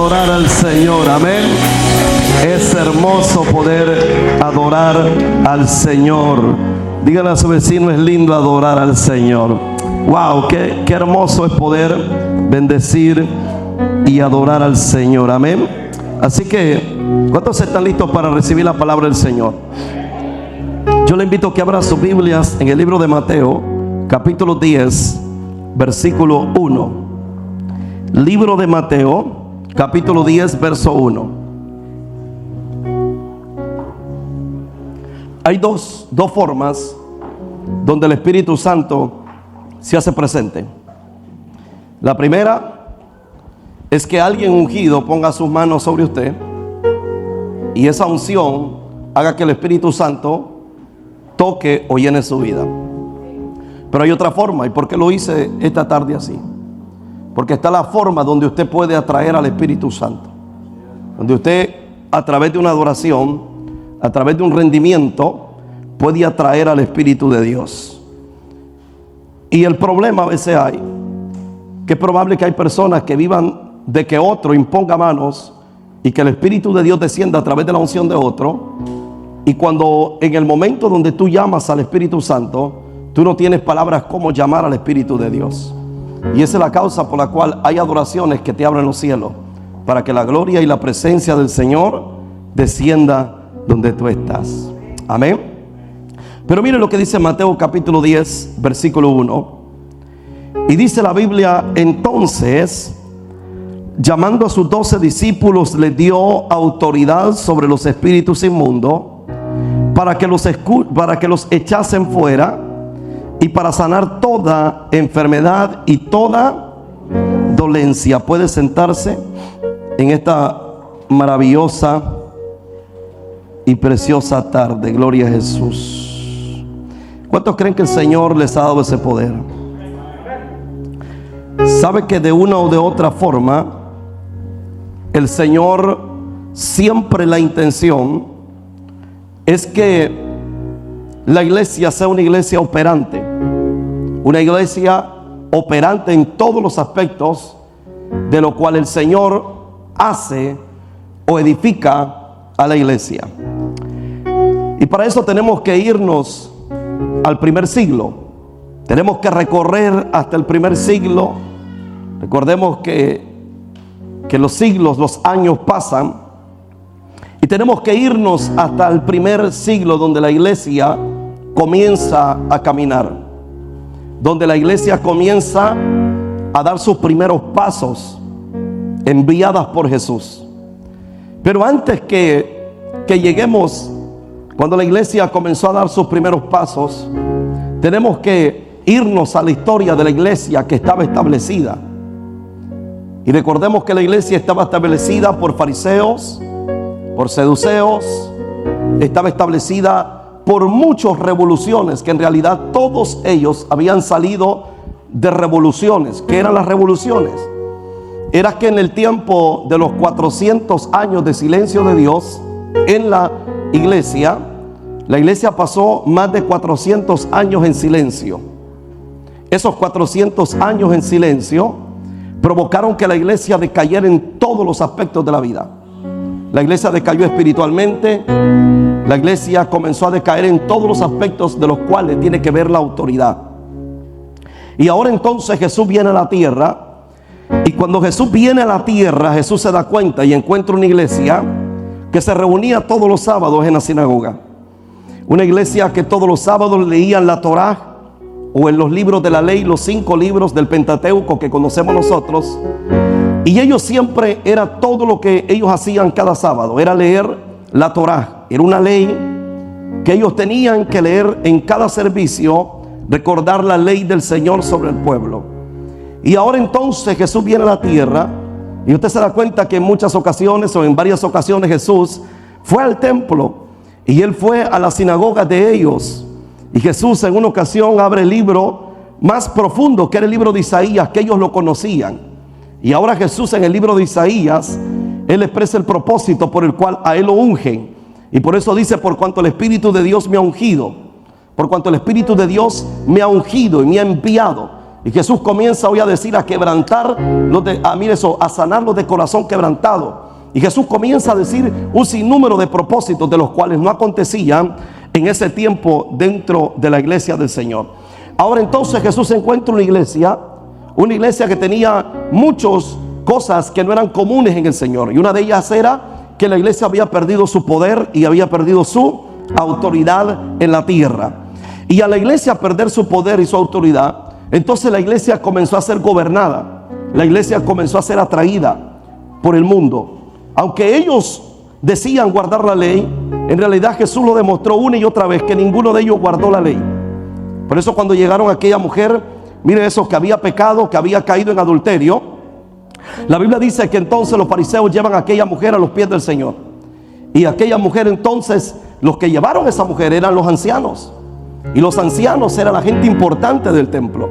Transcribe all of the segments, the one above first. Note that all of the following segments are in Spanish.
adorar al Señor, amén. Es hermoso poder adorar al Señor. Díganle a su vecino, es lindo adorar al Señor. Wow, qué hermoso es poder bendecir y adorar al Señor, amén. Así que, ¿cuántos están listos para recibir la palabra del Señor? Yo le invito a que abra sus Biblias en el libro de Mateo, capítulo 10, versículo 1. Libro de Mateo, capítulo 10, verso 1. Hay dos formas donde el Espíritu Santo se hace presente. La primera es que alguien ungido ponga sus manos sobre usted y esa unción haga que el Espíritu Santo toque o llene su vida. Pero hay otra forma. ¿Y por qué lo hice esta tarde así? Porque está la forma donde usted puede atraer al Espíritu Santo, donde usted, a través de una adoración, a través de un rendimiento, puede atraer al Espíritu de Dios. Y el problema a veces hay que es probable que hay personas que vivan de que otro imponga manos y que el Espíritu de Dios descienda a través de la unción de otro. Y cuando en el momento donde tú llamas al Espíritu Santo, tú no tienes palabras como llamar al Espíritu de Dios. Y esa es la causa por la cual hay adoraciones que te abren los cielos, para que la gloria y la presencia del Señor descienda donde tú estás. Amén. Pero mire lo que dice Mateo capítulo 10, versículo 1. Y dice la Biblia: entonces, llamando a sus 12 discípulos, les dio autoridad sobre los espíritus inmundos para que los echasen fuera, y para sanar toda enfermedad y toda dolencia. Puede sentarse en esta maravillosa y preciosa tarde. Gloria a Jesús. ¿Cuántos creen que el Señor les ha dado ese poder? ¿Sabe que de una o de otra forma el Señor, siempre la intención es que la iglesia sea una iglesia operante? Una iglesia operante en todos los aspectos de lo cual el Señor hace o edifica a la iglesia. Y para eso tenemos que irnos al primer siglo. Tenemos que recorrer hasta el primer siglo. Recordemos que los siglos, los años pasan. Y tenemos que irnos hasta el primer siglo, donde la iglesia comienza a caminar, donde la iglesia comienza a dar sus primeros pasos, enviadas por Jesús. Pero antes que lleguemos, cuando la iglesia comenzó a dar sus primeros pasos, tenemos que irnos a la historia de la iglesia que estaba establecida. Y recordemos que la iglesia estaba establecida por fariseos, por saduceos, estaba establecida por muchas revoluciones, que en realidad todos ellos habían salido de revoluciones. ¿Qué eran las revoluciones? Era que en el tiempo de los 400 años de silencio de Dios en la iglesia pasó más de 400 años en silencio. Esos 400 años en silencio provocaron que la iglesia decayera en todos los aspectos de la vida. La iglesia decayó espiritualmente. La iglesia comenzó a decaer en todos los aspectos de los cuales tiene que ver la autoridad. Y ahora entonces Jesús viene a la tierra. Y cuando Jesús viene a la tierra, Jesús se da cuenta y encuentra una iglesia que se reunía todos los sábados en la sinagoga. Una iglesia que todos los sábados leían la Torá, o en los libros de la ley, los 5 libros del Pentateuco que conocemos nosotros. Y ellos siempre, era todo lo que ellos hacían cada sábado, era leer la Torá. Era una ley que ellos tenían que leer en cada servicio, recordar la ley del Señor sobre el pueblo. Y ahora entonces Jesús viene a la tierra, y usted se da cuenta que en muchas ocasiones, o en varias ocasiones, Jesús fue al templo y él fue a la sinagoga de ellos. Y Jesús en una ocasión abre el libro más profundo, que era el libro de Isaías, que ellos lo conocían. Y ahora Jesús, en el libro de Isaías, él expresa el propósito por el cual a él lo ungen. Y por eso dice: por cuanto el Espíritu de Dios me ha ungido, por cuanto el Espíritu de Dios me ha ungido y me ha enviado. Y Jesús comienza hoy a decir, a quebrantar, a sanar los de corazón quebrantado. Y Jesús comienza a decir un sinnúmero de propósitos de los cuales no acontecían en ese tiempo dentro de la iglesia del Señor. Ahora entonces Jesús encuentra una iglesia que tenía muchas cosas que no eran comunes en el Señor. Y una de ellas era que la iglesia había perdido su poder y había perdido su autoridad en la tierra. Y a la iglesia perder su poder y su autoridad, entonces la iglesia comenzó a ser gobernada. La iglesia comenzó a ser atraída por el mundo. Aunque ellos decían guardar la ley, en realidad Jesús lo demostró una y otra vez que ninguno de ellos guardó la ley. Por eso cuando llegaron a aquella mujer, mire eso, que había pecado, que había caído en adulterio, la Biblia dice que entonces los fariseos llevan a aquella mujer a los pies del Señor. Y aquella mujer entonces, los que llevaron a esa mujer eran los ancianos. Y los ancianos eran la gente importante del templo.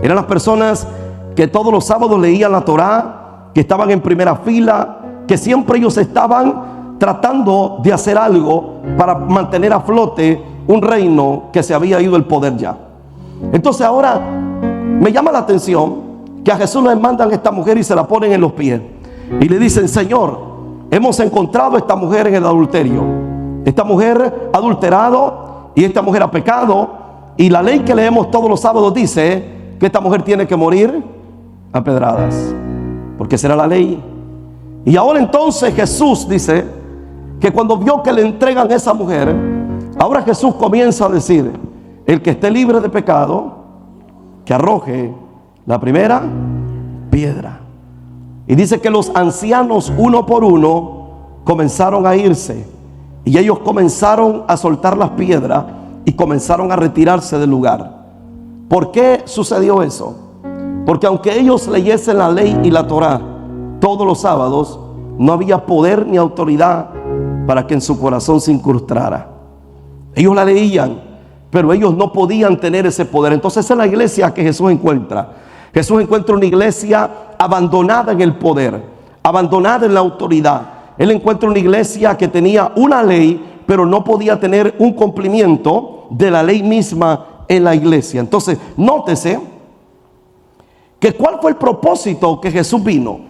Eran las personas que todos los sábados leían la Torá, que estaban en primera fila, que siempre ellos estaban tratando de hacer algo para mantener a flote un reino que se había ido el poder ya. Entonces ahora me llama la atención que a Jesús le mandan a esta mujer y se la ponen en los pies. Y le dicen, Señor, hemos encontrado a esta mujer en el adulterio. Esta mujer ha adulterado y esta mujer ha pecado. Y la ley que leemos todos los sábados dice que esta mujer tiene que morir a pedradas, porque será la ley. Y ahora entonces Jesús dice que cuando vio que le entregan a esa mujer, ahora Jesús comienza a decir, el que esté libre de pecado, que arroje la primera piedra. Y dice que los ancianos uno por uno comenzaron a irse. Y ellos comenzaron a soltar las piedras y comenzaron a retirarse del lugar. ¿Por qué sucedió eso? Porque aunque ellos leyesen la ley y la Torá todos los sábados, no había poder ni autoridad para que en su corazón se incrustara. Ellos la leían, pero ellos no podían tener ese poder. Entonces esa es la iglesia que Jesús encuentra. Jesús encuentra una iglesia abandonada en el poder, abandonada en la autoridad. Él encuentra una iglesia que tenía una ley, pero no podía tener un cumplimiento de la ley misma en la iglesia. Entonces, nótese que cuál fue el propósito que Jesús vino,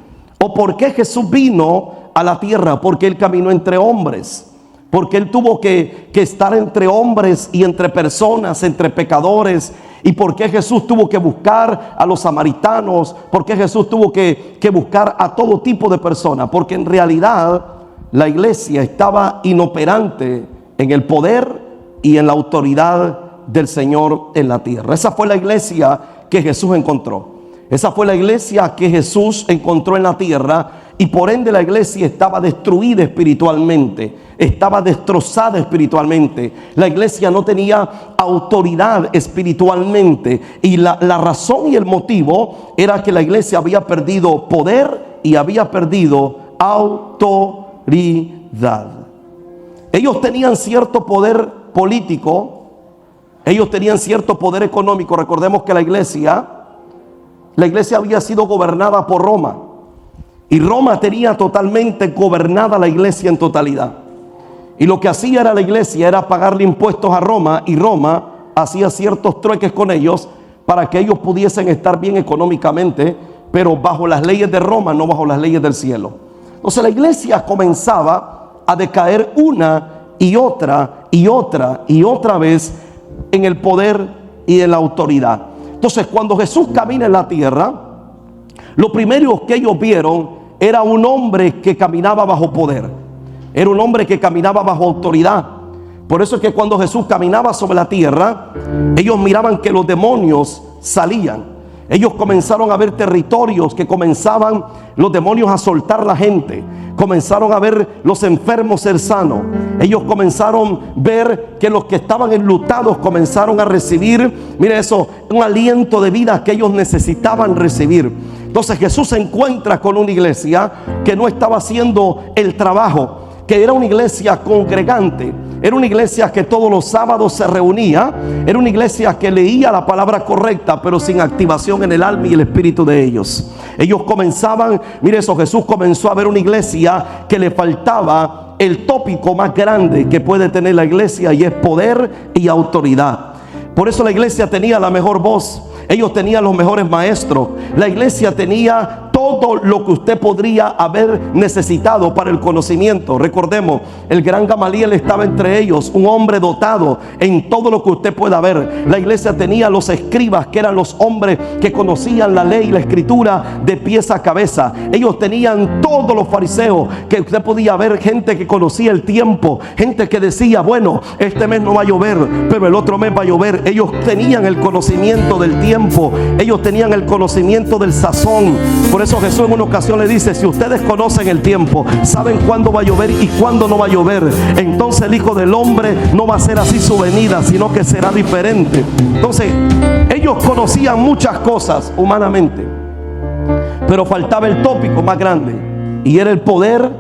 o por qué Jesús vino a la tierra. Porque Él caminó entre hombres, porque Él tuvo que estar entre hombres y entre personas, entre pecadores. ¿Y por qué Jesús tuvo que buscar a los samaritanos? ¿Por qué Jesús tuvo que buscar a todo tipo de personas? Porque en realidad la iglesia estaba inoperante en el poder y en la autoridad del Señor en la tierra. Esa fue la iglesia que Jesús encontró. Esa fue la iglesia que Jesús encontró en la tierra. Y por ende la iglesia estaba destruida espiritualmente, estaba destrozada espiritualmente. La iglesia no tenía autoridad espiritualmente. Y la razón y el motivo era que la iglesia había perdido poder y había perdido autoridad. Ellos tenían cierto poder político, ellos tenían cierto poder económico. Recordemos que la iglesia había sido gobernada por Roma. Y Roma tenía totalmente gobernada la iglesia en totalidad. Y lo que hacía la iglesia era pagarle impuestos a Roma. Y Roma hacía ciertos trueques con ellos para que ellos pudiesen estar bien económicamente, pero bajo las leyes de Roma, no bajo las leyes del cielo. Entonces la iglesia comenzaba a decaer una y otra y otra y otra vez en el poder y en la autoridad. Entonces cuando Jesús camina en la tierra, lo primero que ellos vieron era un hombre que caminaba bajo poder. Era un hombre que caminaba bajo autoridad. Por eso es que cuando Jesús caminaba sobre la tierra, ellos miraban que los demonios salían. Ellos comenzaron a ver territorios que comenzaban los demonios a soltar la gente. Comenzaron a ver los enfermos ser sanos. Ellos comenzaron a ver que los que estaban enlutados comenzaron a recibir, mire eso, un aliento de vida que ellos necesitaban recibir. Entonces Jesús se encuentra con una iglesia que no estaba haciendo el trabajo, que era una iglesia congregante. Era una iglesia que todos los sábados se reunía. Era una iglesia que leía la palabra correcta, pero sin activación en el alma y el espíritu de ellos. Ellos comenzaban, mire eso, Jesús comenzó a ver una iglesia que le faltaba el tópico más grande que puede tener la iglesia, y es poder y autoridad. Por eso la iglesia tenía la mejor voz. ellos tenían los mejores maestros. La iglesia tenía todo lo que usted podría haber necesitado para el conocimiento. Recordemos, el gran Gamaliel estaba entre ellos, un hombre dotado en todo lo que usted pueda ver. La iglesia tenía los escribas, que eran los hombres que conocían la ley y la escritura de pies a cabeza. Ellos tenían todos los fariseos, que usted podía ver gente que conocía el tiempo, gente que decía, bueno, este mes no va a llover, pero el otro mes va a llover. Ellos tenían el conocimiento del tiempo, ellos tenían el conocimiento del sazón. Por eso Jesús en una ocasión le dice, si ustedes conocen el tiempo, saben cuándo va a llover y cuándo no va a llover, entonces el Hijo del Hombre no va a ser así su venida, sino que será diferente. Entonces ellos conocían muchas cosas humanamente, pero faltaba el tópico más grande, y era el poder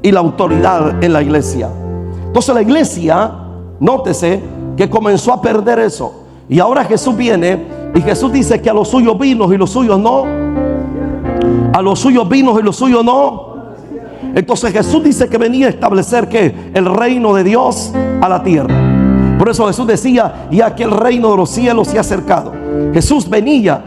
y la autoridad en la iglesia. Entonces la iglesia, nótese que comenzó a perder eso, y ahora Jesús viene y Jesús dice que a los suyos vino y los suyos no. A los suyos vino y los suyos no. Entonces Jesús dice que venía a establecer que el reino de Dios a la tierra. Por eso Jesús decía, y aquí el reino de los cielos se ha acercado. Jesús venía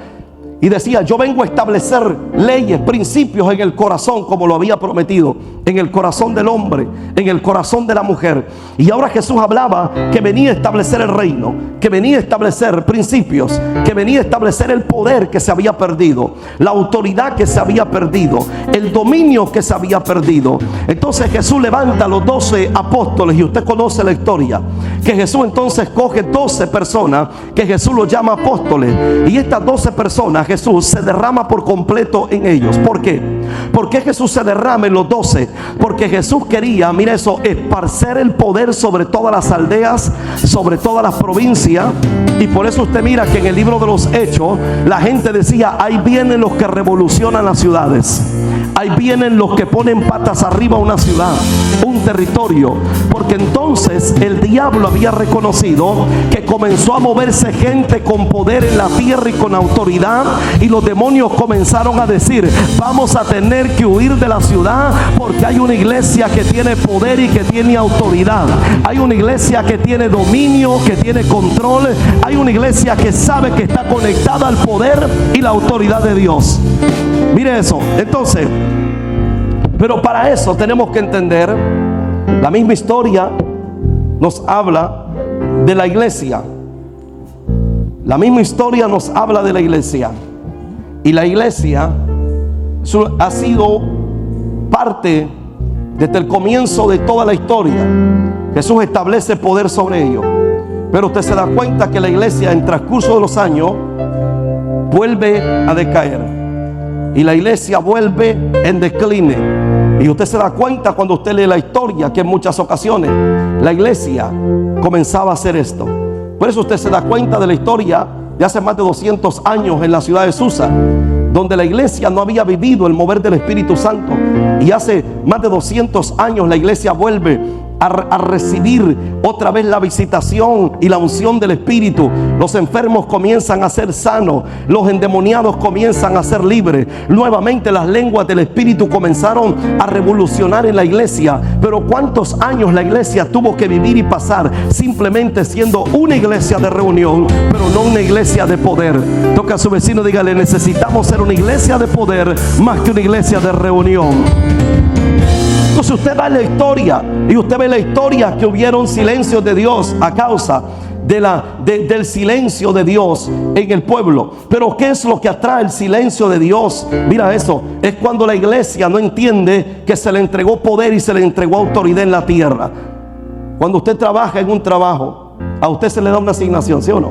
y decía, yo vengo a establecer leyes, principios en el corazón, como lo había prometido, en el corazón del hombre, en el corazón de la mujer. Y ahora Jesús hablaba que venía a establecer el reino, que venía a establecer principios, que venía a establecer el poder que se había perdido, la autoridad que se había perdido, el dominio que se había perdido. Entonces Jesús levanta a los 12 apóstoles, y usted conoce la historia, que Jesús entonces coge 12 personas que Jesús los llama apóstoles, y estas 12 personas Jesús se derrama por completo en ellos. ¿Por qué? ¿Por qué Jesús se derrama en los 12? Porque Jesús quería, mira eso, esparcer el poder sobre todas las aldeas, sobre todas las provincias. Y por eso usted mira que en el libro de los Hechos la gente decía, ahí vienen los que revolucionan las ciudades, ahí vienen los que ponen patas arriba a una ciudad, un territorio. Porque entonces el diablo había reconocido que comenzó a moverse gente con poder en la tierra y con autoridad, y los demonios comenzaron a decir, vamos a tener que huir de la ciudad, porque hay una iglesia que tiene poder y que tiene autoridad, hay una iglesia que tiene dominio, que tiene control, hay una iglesia que sabe que está conectada al poder y la autoridad de Dios. Mire eso. Entonces, pero para eso tenemos que entender, la misma historia nos habla de la iglesia. La misma historia nos habla de la iglesia. Y la iglesia ha sido parte desde el comienzo de toda la historia. Jesús establece poder sobre ello. Pero usted se da cuenta que la iglesia en transcurso de los años vuelve a decaer. Y la iglesia vuelve en decline. Y usted se da cuenta cuando usted lee la historia que en muchas ocasiones la iglesia comenzaba a hacer esto. Por eso usted se da cuenta de la historia de hace más de 200 años en la ciudad de Susa, donde la iglesia no había vivido el mover del Espíritu Santo. Y hace más de 200 años la iglesia vuelve a recibir otra vez la visitación y la unción del Espíritu. Los enfermos comienzan a ser sanos, los endemoniados comienzan a ser libres. Nuevamente las lenguas del Espíritu comenzaron a revolucionar en la iglesia. Pero ¿cuántos años la iglesia tuvo que vivir y pasar simplemente siendo una iglesia de reunión, pero no una iglesia de poder? Toca a su vecino, dígale, necesitamos ser una iglesia de poder más que una iglesia de reunión. Entonces usted va en la historia y usted ve la historia que hubieron silencios de Dios a causa del silencio de Dios en el pueblo. Pero ¿qué es lo que atrae el silencio de Dios? Mira eso, es cuando la iglesia no entiende que se le entregó poder y se le entregó autoridad en la tierra. Cuando usted trabaja en un trabajo, a usted se le da una asignación, ¿sí o no?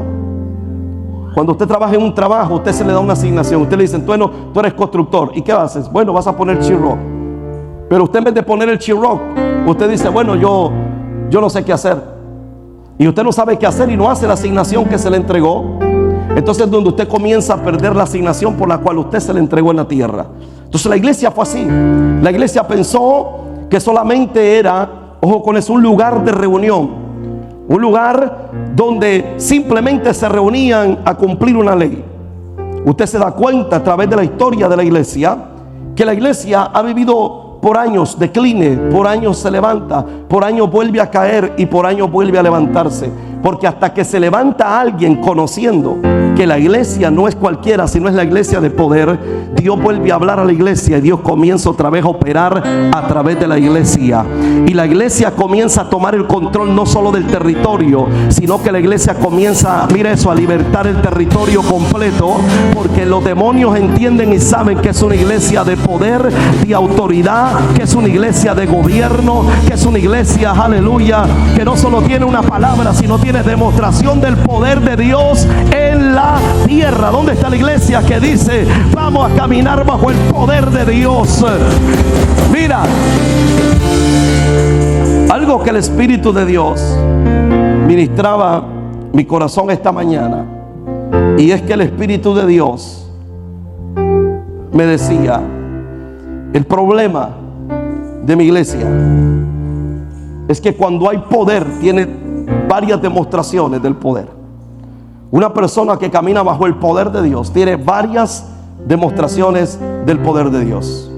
Cuando usted trabaja en un trabajo, a usted se le da una asignación. Usted le dicen, tú eres constructor, ¿y qué haces? Bueno, vas a poner chirro. Pero usted, en vez de poner el chirroc, usted dice, bueno, yo no sé qué hacer. Y usted no sabe qué hacer y no hace la asignación que se le entregó. Entonces es donde usted comienza a perder la asignación por la cual usted se le entregó en la tierra. Entonces la iglesia fue así. La iglesia pensó que solamente era, ojo con eso, un lugar de reunión. Un lugar donde simplemente se reunían a cumplir una ley. Usted se da cuenta a través de la historia de la iglesia que la iglesia ha vivido por años decline, por años se levanta, por años vuelve a caer y por años vuelve a levantarse. Porque hasta que se levanta alguien conociendo que la iglesia no es cualquiera, sino es la iglesia de poder, Dios vuelve a hablar a la iglesia y Dios comienza otra vez a operar a través de la iglesia. Y la iglesia comienza a tomar el control no solo del territorio, sino que la iglesia comienza, mira eso, a libertar el territorio completo, porque los demonios entienden y saben que es una iglesia de poder, de autoridad, que es una iglesia de gobierno, que es una iglesia, aleluya, que no solo tiene una palabra, sino tiene demostración del poder de Dios en la tierra. ¿Dónde está la iglesia que dice vamos a caminar bajo el poder de Dios? Mira, algo que el Espíritu de Dios ministraba mi corazón esta mañana, y es que el Espíritu de Dios me decía: el problema de mi iglesia es que cuando hay poder, tiene varias demostraciones del poder. Una persona que camina bajo el poder de Dios tiene varias demostraciones del poder de Dios.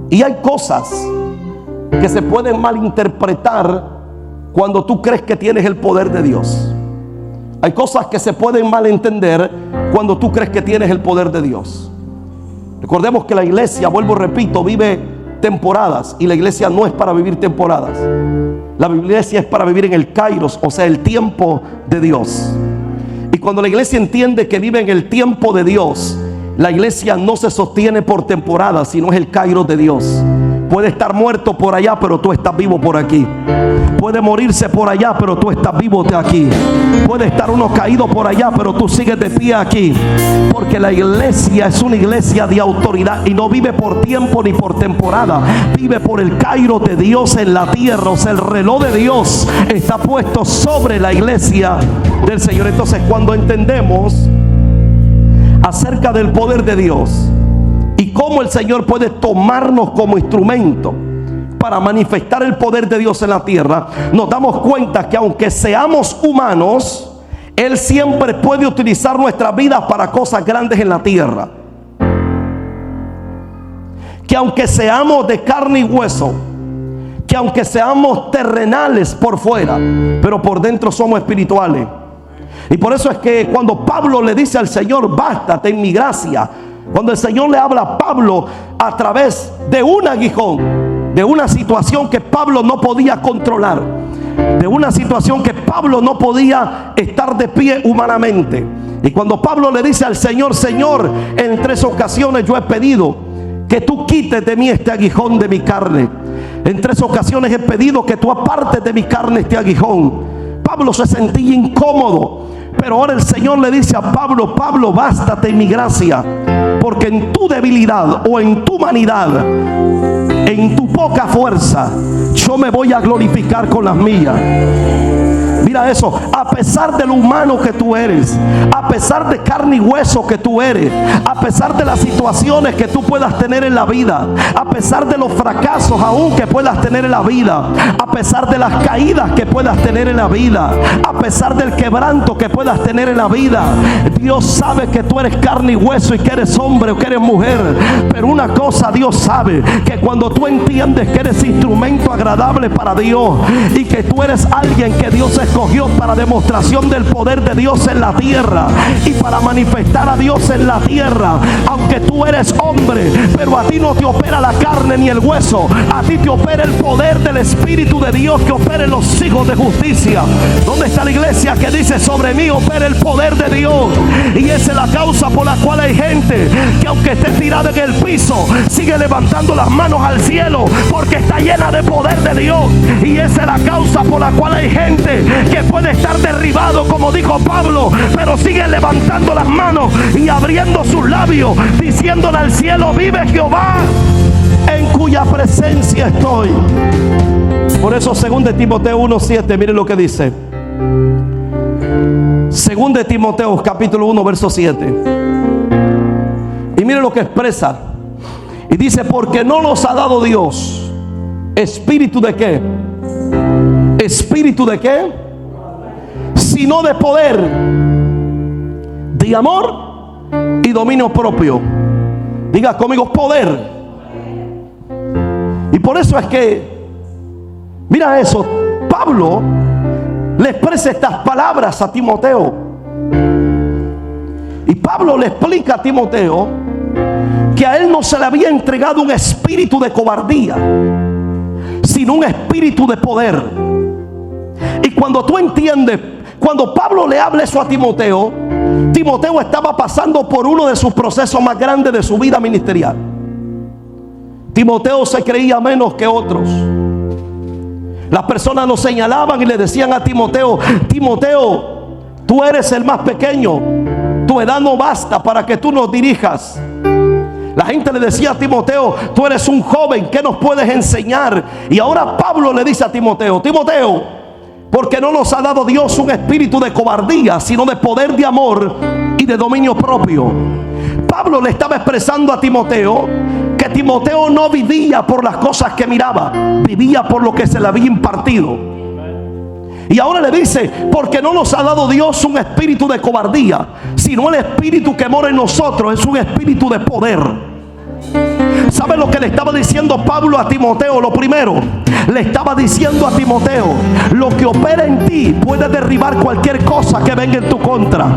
Y hay cosas que se pueden malinterpretar cuando tú crees que tienes el poder de Dios. Hay cosas que se pueden malentender cuando tú crees que tienes el poder de Dios. Recordemos que la iglesia, vuelvo, repito, vive temporadas, y la iglesia no es para vivir temporadas. La iglesia es para vivir en el kairos, o sea, el tiempo de Dios. Y cuando la iglesia entiende que vive en el tiempo de Dios, la iglesia no se sostiene por temporadas, sino es el kairos de Dios. Puede estar muerto por allá, pero tú estás vivo por aquí. Puede morirse por allá, pero tú estás vivo de aquí. Puede estar uno caído por allá, pero tú sigues de pie aquí. Porque la iglesia es una iglesia de autoridad y no vive por tiempo ni por temporada. Vive por el kairos de Dios en la tierra. O sea, el reloj de Dios está puesto sobre la iglesia del Señor. Entonces, cuando entendemos acerca del poder de Dios y cómo el Señor puede tomarnos como instrumento para manifestar el poder de Dios en la tierra, nos damos cuenta que aunque seamos humanos, Él siempre puede utilizar nuestras vidas para cosas grandes en la tierra. Que aunque seamos de carne y hueso, que aunque seamos terrenales por fuera, pero por dentro somos espirituales. Y por eso es que cuando Pablo le dice al Señor: bástate en mi gracia, cuando el Señor le habla a Pablo a través de un aguijón, de una situación que Pablo no podía controlar, de una situación que Pablo no podía estar de pie humanamente. Y cuando Pablo le dice al Señor: Señor, en 3 ocasiones yo he pedido que tú quites de mí este aguijón de mi carne. En 3 ocasiones he pedido que tú apartes de mi carne este aguijón. Pablo se sentía incómodo, pero ahora el Señor le dice a Pablo: Pablo, bástate en mi gracia, porque en tu debilidad o en tu humanidad, en tu poca fuerza, yo me voy a glorificar con las mías. Mira eso, a pesar de lo humano que tú eres, a pesar de carne y hueso que tú eres, a pesar de las situaciones que tú puedas tener en la vida, a pesar de los fracasos aún que puedas tener en la vida, a pesar de las caídas que puedas tener en la vida, a pesar del quebranto que puedas tener en la vida, Dios sabe que tú eres carne y hueso y que eres hombre o que eres mujer. Pero una cosa Dios sabe, que cuando tú entiendes que eres instrumento agradable para Dios y que tú eres alguien que Dios escogió para demostración del poder de Dios en la tierra y para manifestar a Dios en la tierra, aunque tú eres hombre, pero a ti no te opera la carne ni el hueso, a ti te opera el poder del Espíritu de Dios que opera en los hijos de justicia. ¿Dónde está la iglesia que dice: sobre mí opera el poder de Dios? Y esa es la causa por la cual hay gente que, aunque esté tirada en el piso, sigue levantando las manos al cielo, porque está llena de poder de Dios. Y esa es la causa por la cual hay gente que puede estar derribado, como dijo Pablo, pero sigue levantando las manos y abriendo sus labios, diciéndole al cielo: vive Jehová, en cuya presencia estoy. Por eso 2 Timoteo 1:7, miren lo que dice. 2 Timoteo capítulo 1 verso 7. Y miren lo que expresa. Y dice: porque no nos ha dado Dios espíritu de ¿qué? ¿Espíritu de qué? Sino de poder, de amor y dominio propio. Diga conmigo: poder. Y por eso es que, mira eso, Pablo le expresa estas palabras a Timoteo. Y Pablo le explica a Timoteo que a él no se le había entregado un espíritu de cobardía, sino un espíritu de poder. Y cuando tú entiendes, cuando Pablo le habla eso a Timoteo, Timoteo estaba pasando por uno de sus procesos más grandes de su vida ministerial. Timoteo se creía menos que otros. Las personas lo señalaban y le decían a Timoteo: Timoteo, tú eres el más pequeño, tu edad no basta para que tú nos dirijas. La gente le decía a Timoteo: tú eres un joven, ¿qué nos puedes enseñar? Y ahora Pablo le dice a Timoteo: Timoteo, porque no nos ha dado Dios un espíritu de cobardía, sino de poder, de amor y de dominio propio. Pablo le estaba expresando a Timoteo que Timoteo no vivía por las cosas que miraba, vivía por lo que se le había impartido. Y ahora le dice: porque no nos ha dado Dios un espíritu de cobardía, sino el espíritu que mora en nosotros es un espíritu de poder. ¿Sabe lo que le estaba diciendo Pablo a Timoteo? Lo primero, le estaba diciendo a Timoteo: lo que opera en ti puede derribar cualquier cosa que venga en tu contra.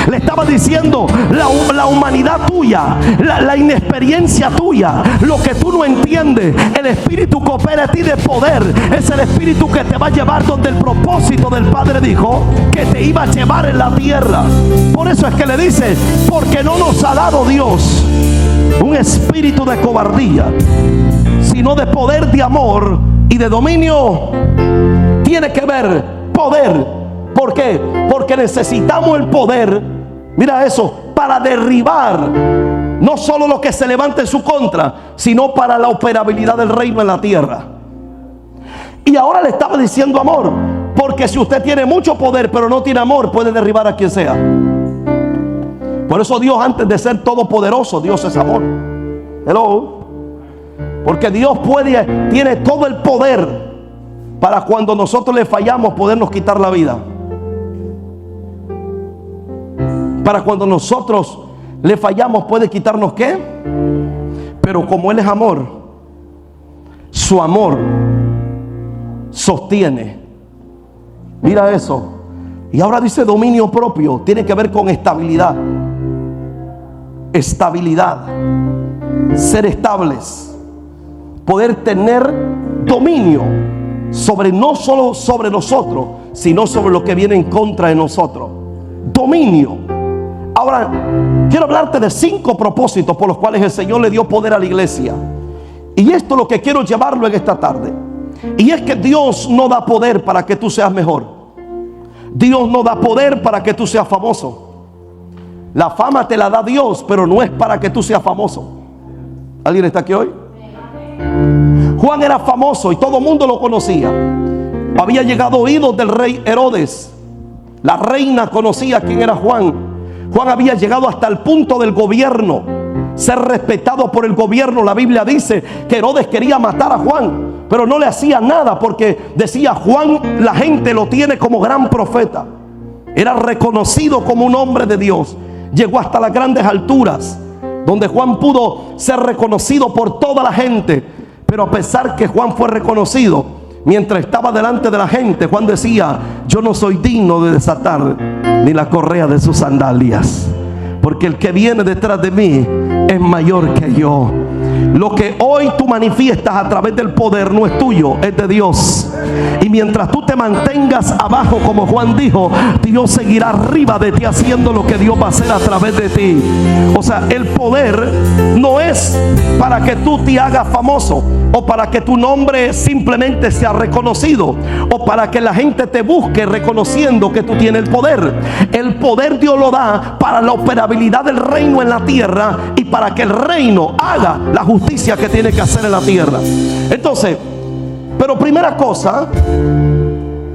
Le estaba diciendo: la humanidad tuya, la inexperiencia tuya, lo que tú no entiendes, el espíritu que opera en ti de poder es el espíritu que te va a llevar donde el propósito del Padre dijo que te iba a llevar en la tierra. Por eso es que le dice: porque no nos ha dado Dios un espíritu de cobardía, sino de poder, de amor y de dominio. Tiene que ver poder. ¿Por qué? Porque necesitamos el poder, mira eso, para derribar no solo lo que se levanta en su contra, sino para la operabilidad del reino en la tierra. Y ahora le estaba diciendo amor, porque si usted tiene mucho poder pero no tiene amor, puede derribar a quien sea. Por eso Dios, antes de ser todopoderoso, Dios es amor. Hello. Porque Dios tiene todo el poder para cuando nosotros le fallamos podernos quitar la vida. Para cuando nosotros le fallamos puede quitarnos ¿qué? Pero como Él es amor, su amor sostiene. Mira eso. Y ahora dice dominio propio. Tiene que ver con estabilidad. Estabilidad. Ser estables. Poder tener dominio sobre, no solo sobre nosotros, sino sobre lo que viene en contra de nosotros. Dominio. Ahora, quiero hablarte de 5 propósitos por los cuales el Señor le dio poder a la iglesia. Y esto es lo que quiero llevarlo en esta tarde. Y es que Dios no da poder para que tú seas mejor. Dios no da poder para que tú seas famoso. La fama te la da Dios, pero no es para que tú seas famoso. ¿Alguien está aquí hoy? Juan era famoso y todo el mundo lo conocía. Había llegado oídos del rey Herodes. La reina conocía quién era Juan. Juan había llegado hasta el punto del gobierno, ser respetado por el gobierno. La Biblia dice que Herodes quería matar a Juan, pero no le hacía nada porque decía: Juan, la gente lo tiene como gran profeta. Era reconocido como un hombre de Dios. Llegó hasta las grandes alturas donde Juan pudo ser reconocido por toda la gente. Pero a pesar que Juan fue reconocido, mientras estaba delante de la gente, Juan decía: yo no soy digno de desatar ni la correa de sus sandalias, porque el que viene detrás de mí es mayor que yo. Lo que hoy tú manifiestas a través del poder no es tuyo, es de Dios. Y mientras tú te mantengas abajo, como Juan dijo, Dios seguirá arriba de ti haciendo lo que Dios va a hacer a través de ti. O sea, el poder no es para que tú te hagas famoso, o para que tu nombre simplemente sea reconocido, o para que la gente te busque reconociendo que tú tienes el poder. El poder Dios lo da para la operabilidad del reino en la tierra y para que el reino haga la justicia que tiene que hacer en la tierra. Entonces, pero primera cosa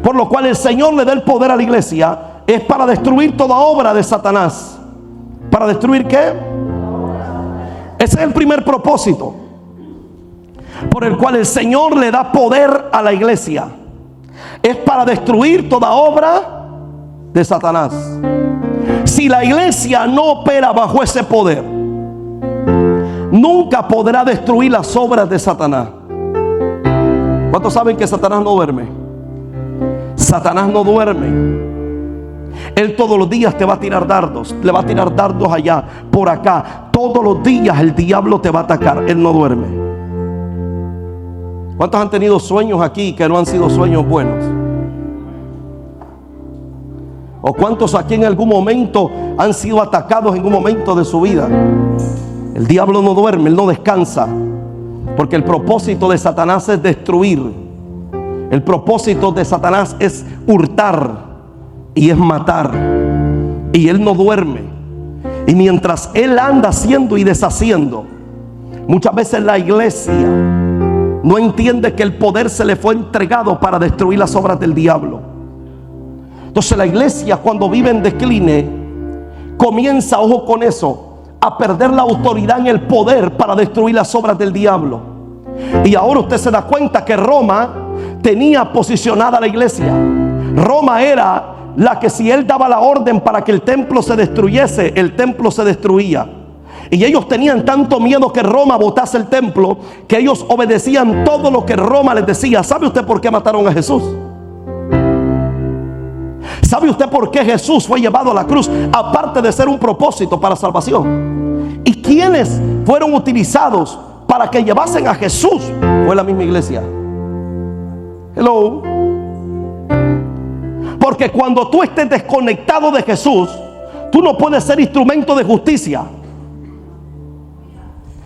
por lo cual el Señor le da el poder a la iglesia es para destruir toda obra de Satanás. ¿Para destruir qué? Ese es el primer propósito por el cual el Señor le da poder a la iglesia. Es para destruir toda obra de Satanás. Si la iglesia no opera bajo ese poder, nunca podrá destruir las obras de Satanás. ¿Cuántos saben que Satanás no duerme? Satanás no duerme. Él todos los días te va a tirar dardos, le va a tirar dardos allá, por acá. Todos los días el diablo te va a atacar. Él no duerme. ¿Cuántos han tenido sueños aquí que no han sido sueños buenos? ¿O cuántos aquí en algún momento han sido atacados en un momento de su vida? El diablo no duerme, él no descansa, porque el propósito de Satanás es destruir. El propósito de Satanás es hurtar y es matar. Y él no duerme. Y mientras él anda haciendo y deshaciendo, muchas veces la iglesia no entiende que el poder se le fue entregado para destruir las obras del diablo. Entonces la iglesia, cuando vive en decline, comienza, ojo con eso, a perder la autoridad en el poder para destruir las obras del diablo. Y ahora usted se da cuenta que Roma tenía posicionada a la iglesia. Roma era la que, si él daba la orden para que el templo se destruyese, el templo se destruía. Y ellos tenían tanto miedo que Roma botase el templo, que ellos obedecían todo lo que Roma les decía. ¿Sabe usted por qué mataron a Jesús? ¿Sabe usted por qué Jesús fue llevado a la cruz? Aparte de ser un propósito para salvación. ¿Y quiénes fueron utilizados para que llevasen a Jesús? Fue la misma iglesia. Hello. Porque cuando tú estés desconectado de Jesús, tú no puedes ser instrumento de justicia,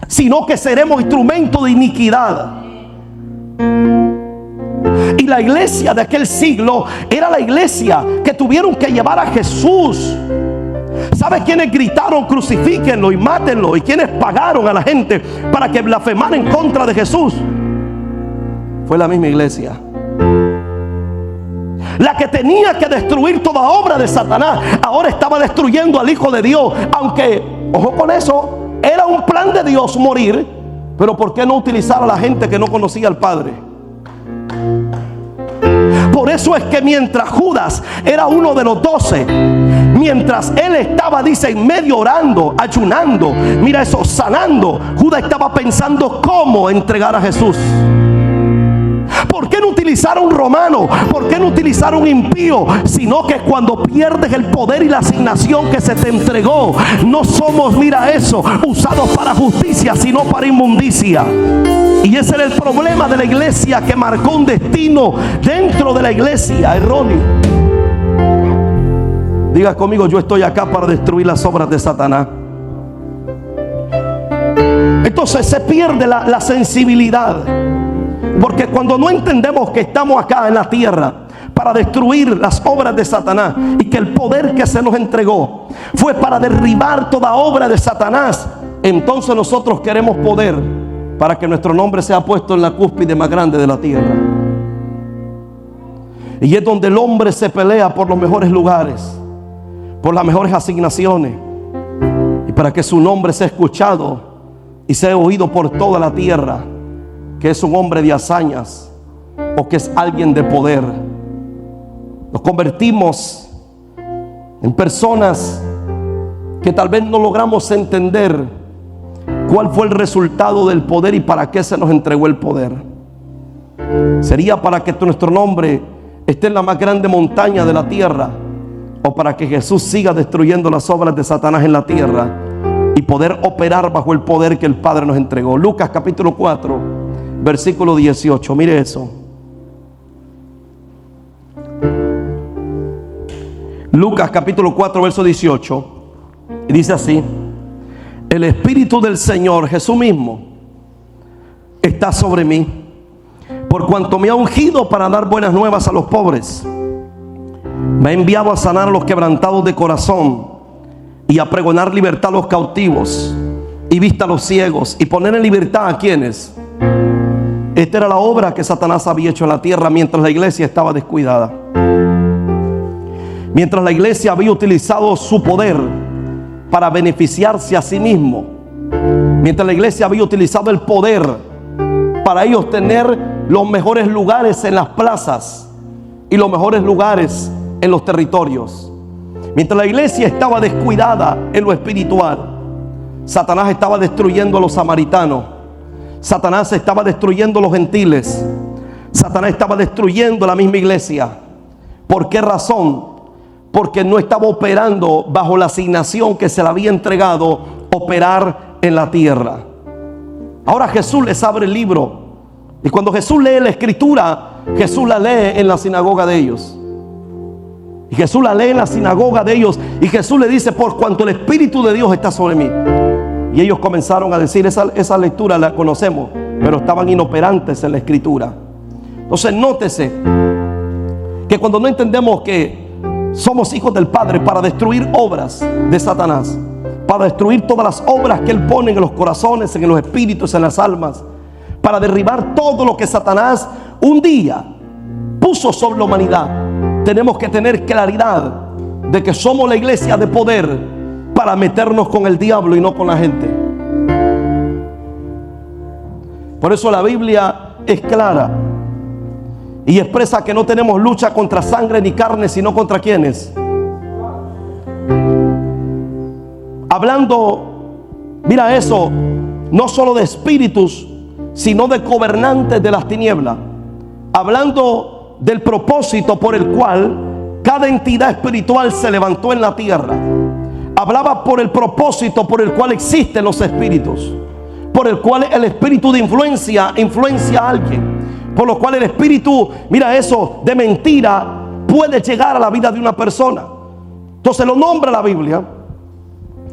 sino que seremos instrumento de iniquidad. Y la iglesia de aquel siglo era la iglesia que tuvieron que llevar a Jesús. ¿Sabe quiénes gritaron crucifíquenlo y mátenlo? ¿Y quiénes pagaron a la gente para que blasfemara en contra de Jesús? Fue la misma iglesia, la que tenía que destruir toda obra de Satanás. Ahora estaba destruyendo al Hijo de Dios. Aunque, ojo con eso, era un plan de Dios morir, pero ¿por qué no utilizar a la gente que no conocía al Padre? Por eso es que mientras Judas era uno de los 12, mientras él estaba, dice, en medio orando, ayunando, mira eso, sanando, Judas estaba pensando cómo entregar a Jesús. ¿Por qué no utilizar a un romano? ¿Por qué no utilizar a un impío? Sino que cuando pierdes el poder y la asignación que se te entregó, no somos, mira eso, usados para justicia, sino para inmundicia. Y ese era el problema de la iglesia, que marcó un destino dentro de la iglesia erróneo. Diga conmigo: yo estoy acá para destruir las obras de Satanás. Entonces se pierde la sensibilidad. Porque cuando no entendemos que estamos acá en la tierra para destruir las obras de Satanás, y que el poder que se nos entregó fue para derribar toda obra de Satanás, entonces nosotros queremos poder para que nuestro nombre sea puesto en la cúspide más grande de la tierra. Y es donde el hombre se pelea por los mejores lugares, por las mejores asignaciones, y para que su nombre sea escuchado y sea oído por toda la tierra, que es un hombre de hazañas o que es alguien de poder. Nos convertimos en personas que tal vez no logramos entender cuál fue el resultado del poder y para qué se nos entregó el poder. ¿Sería para que nuestro nombre esté en la más grande montaña de la tierra, o para que Jesús siga destruyendo las obras de Satanás en la tierra y poder operar bajo el poder que el Padre nos entregó? Lucas capítulo 4, versículo 18. Mire eso. Lucas capítulo 4, verso 18. Y dice así: el Espíritu del Señor, Jesús mismo, está sobre mí, por cuanto me ha ungido para dar buenas nuevas a los pobres. Me ha enviado a sanar a los quebrantados de corazón, y a pregonar libertad a los cautivos, y vista a los ciegos, y poner en libertad a quienes. Esta era la obra que Satanás había hecho en la tierra mientras la iglesia estaba descuidada. Mientras la iglesia había utilizado su poder para beneficiarse a sí mismo. Mientras la iglesia había utilizado el poder para ellos tener los mejores lugares en las plazas y los mejores lugares en los territorios. Mientras la iglesia estaba descuidada en lo espiritual, Satanás estaba destruyendo a los samaritanos. Satanás estaba destruyendo a los gentiles. Satanás estaba destruyendo la misma iglesia. ¿Por qué razón? porque no estaba operando bajo la asignación que se le había entregado, operar en la tierra. Ahora Jesús les abre el libro, y cuando Jesús lee la escritura, Jesús la lee en la sinagoga de ellos. Y Jesús la lee en la sinagoga de ellos, y Jesús le dice: por cuanto el Espíritu de Dios está sobre mí. Y ellos comenzaron a decir: esa lectura la conocemos, pero estaban inoperantes en la escritura. Entonces nótese que cuando no entendemos que somos hijos del Padre para destruir obras de Satanás, para destruir todas las obras que Él pone en los corazones, en los espíritus, en las almas, para derribar todo lo que Satanás un día puso sobre la humanidad, tenemos que tener claridad de que somos la iglesia de poder para meternos con el diablo y no con la gente. Por eso la Biblia es clara y expresa que no tenemos lucha contra sangre ni carne, sino contra ¿quiénes? Hablando, mira eso, no solo de espíritus, sino de gobernantes de las tinieblas. Hablando del propósito por el cual cada entidad espiritual se levantó en la tierra. Hablaba por el propósito por el cual existen los espíritus, por el cual el espíritu de influencia a alguien, por lo cual el espíritu, mira eso, de mentira puede llegar a la vida de una persona. Entonces lo nombra la Biblia,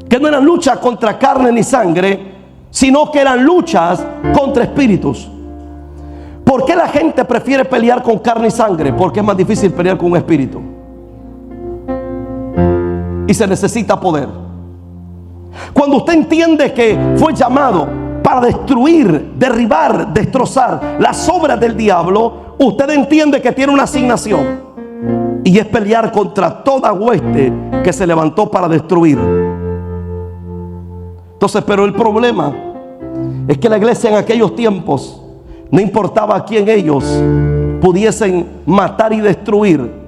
que no eran luchas contra carne ni sangre, sino que eran luchas contra espíritus. ¿Por qué la gente prefiere pelear con carne y sangre? Porque es más difícil pelear con un espíritu, y se necesita poder. Cuando usted entiende que fue llamado para destruir, derribar, destrozar las obras del diablo, usted entiende que tiene una asignación, y es pelear contra toda hueste que se levantó para destruir. Entonces, pero el problema es que la iglesia en aquellos tiempos, no importaba a quién ellos pudiesen matar y destruir,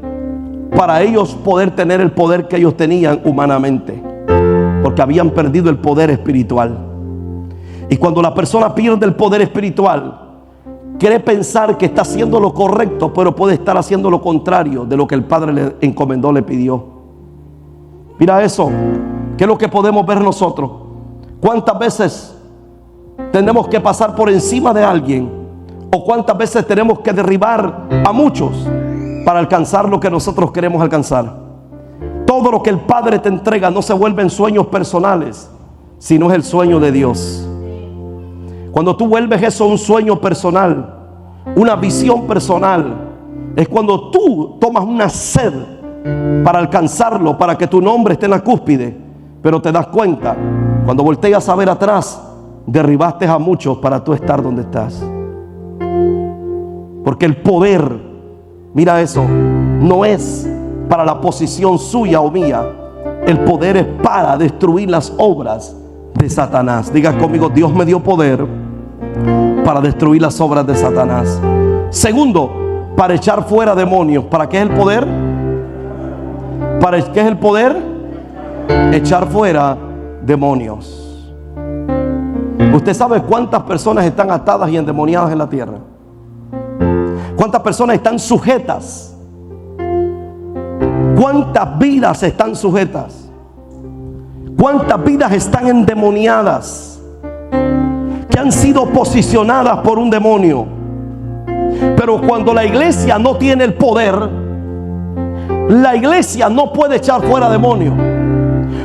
para ellos poder tener el poder que ellos tenían humanamente, porque habían perdido el poder espiritual. Y cuando la persona pierde el poder espiritual, quiere pensar que está haciendo lo correcto, pero puede estar haciendo lo contrario de lo que el Padre le encomendó, le pidió. Mira eso, ¿qué es lo que podemos ver nosotros? ¿Cuántas veces tenemos que pasar por encima de alguien? ¿O cuántas veces tenemos que derribar a muchos para alcanzar lo que nosotros queremos alcanzar? Todo lo que el Padre te entrega no se vuelven sueños personales, sino es el sueño de Dios. Cuando tú vuelves eso un sueño personal, una visión personal, es cuando tú tomas una sed para alcanzarlo, para que tu nombre esté en la cúspide. Pero te das cuenta, cuando volteas a ver atrás, derribaste a muchos para tú estar donde estás. Porque el poder, mira eso, no es para la posición suya o mía. El poder es para destruir las obras de Satanás. Diga conmigo: Dios me dio poder para destruir las obras de Satanás. Segundo, para echar fuera demonios. ¿Para qué es el poder? ¿Para qué es el poder? Echar fuera demonios. ¿Usted sabe cuántas personas están atadas y endemoniadas en la tierra? ¿Cuántas personas están sujetas? ¿Cuántas vidas están sujetas? ¿Cuántas vidas están endemoniadas? Que han sido posicionadas por un demonio. Pero cuando la iglesia no tiene el poder, la iglesia no puede echar fuera demonios.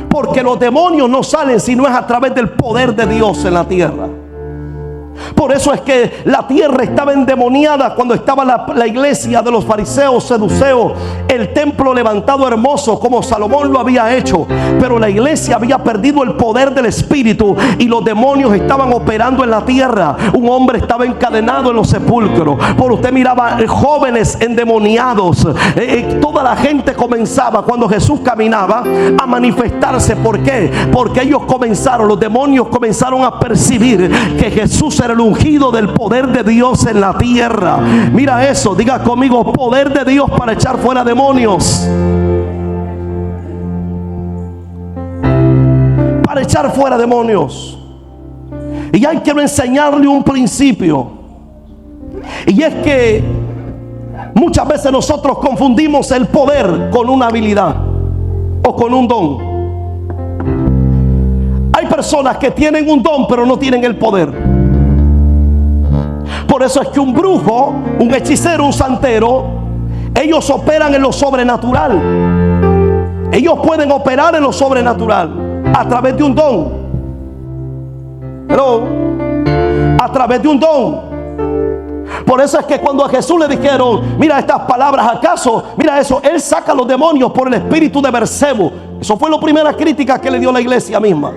Porque los demonios no salen si no es a través del poder de Dios en la tierra. Por eso es que la tierra estaba endemoniada cuando estaba la iglesia de los fariseos, seduceos, el templo levantado hermoso como Salomón lo había hecho. Pero la iglesia había perdido el poder del Espíritu y los demonios estaban operando en la tierra. Un hombre estaba encadenado en los sepulcros. Por usted miraba jóvenes endemoniados. Toda la gente comenzaba, cuando Jesús caminaba, a manifestarse. ¿Por qué? Porque ellos comenzaron, los demonios comenzaron a percibir que Jesús era el ungido del poder de Dios en la tierra. Mira eso, diga conmigo: poder de Dios para echar fuera demonios. Para echar fuera demonios. Y ya quiero enseñarle un principio, y es que muchas veces nosotros confundimos el poder con una habilidad. con un don. Hay personas que tienen un don pero no tienen el poder. Por eso es que un brujo, un hechicero, un santero, ellos operan en lo sobrenatural. Ellos pueden operar en lo sobrenatural a través de un don. Pero a través de un don. Por eso es que cuando a Jesús le dijeron, mira estas palabras, ¿acaso? Mira eso, Él saca a los demonios por el espíritu de Beelzebú. Eso fue la primera crítica que le dio la iglesia misma.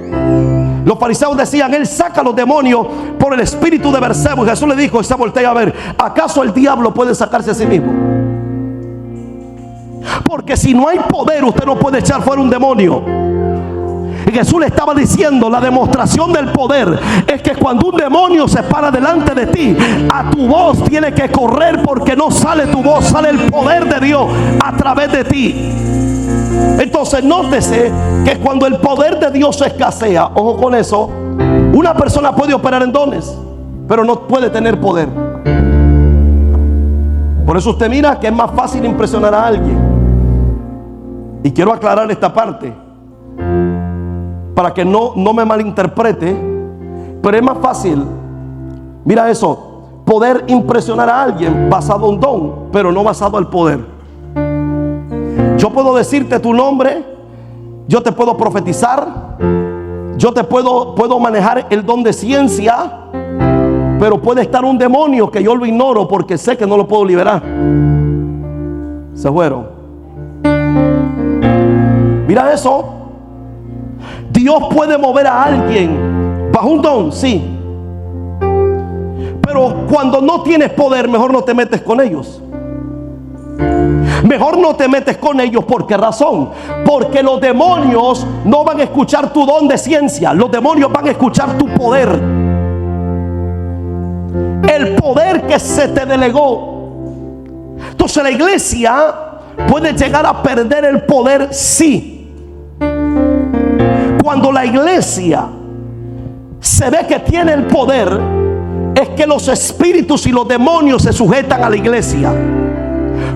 Los fariseos decían, Él saca a los demonios por el espíritu de Beelzebú. Y Jesús le dijo, y se voltea a ver, ¿acaso el diablo puede sacarse a sí mismo? Porque si no hay poder, usted no puede echar fuera un demonio. Y Jesús le estaba diciendo, la demostración del poder es que cuando un demonio se para delante de ti, a tu voz tiene que correr, porque no sale tu voz, sale el poder de Dios a través de ti. Entonces nótese que cuando el poder de Dios escasea, ojo con eso, una persona puede operar en dones, pero no puede tener poder. Por eso usted mira que es más fácil impresionar a alguien. Y quiero aclarar esta parte para que no me malinterprete, pero es más fácil, mira eso, poder impresionar a alguien basado en don, pero no basado en poder. Yo puedo decirte tu nombre, yo te puedo profetizar, yo te puedo manejar el don de ciencia, pero puede estar un demonio que yo lo ignoro porque sé que no lo puedo liberar. Se fueron. Mira eso. Dios puede mover a alguien bajo un don, sí. Pero cuando no tienes poder, mejor no te metes con ellos. Mejor no te metes con ellos. ¿Por qué razón? Porque los demonios no van a escuchar tu don de ciencia. Los demonios van a escuchar tu poder. El poder que se te delegó. Entonces la iglesia puede llegar a perder el poder, sí. Cuando la iglesia se ve que tiene el poder, es que los espíritus y los demonios se sujetan a la iglesia.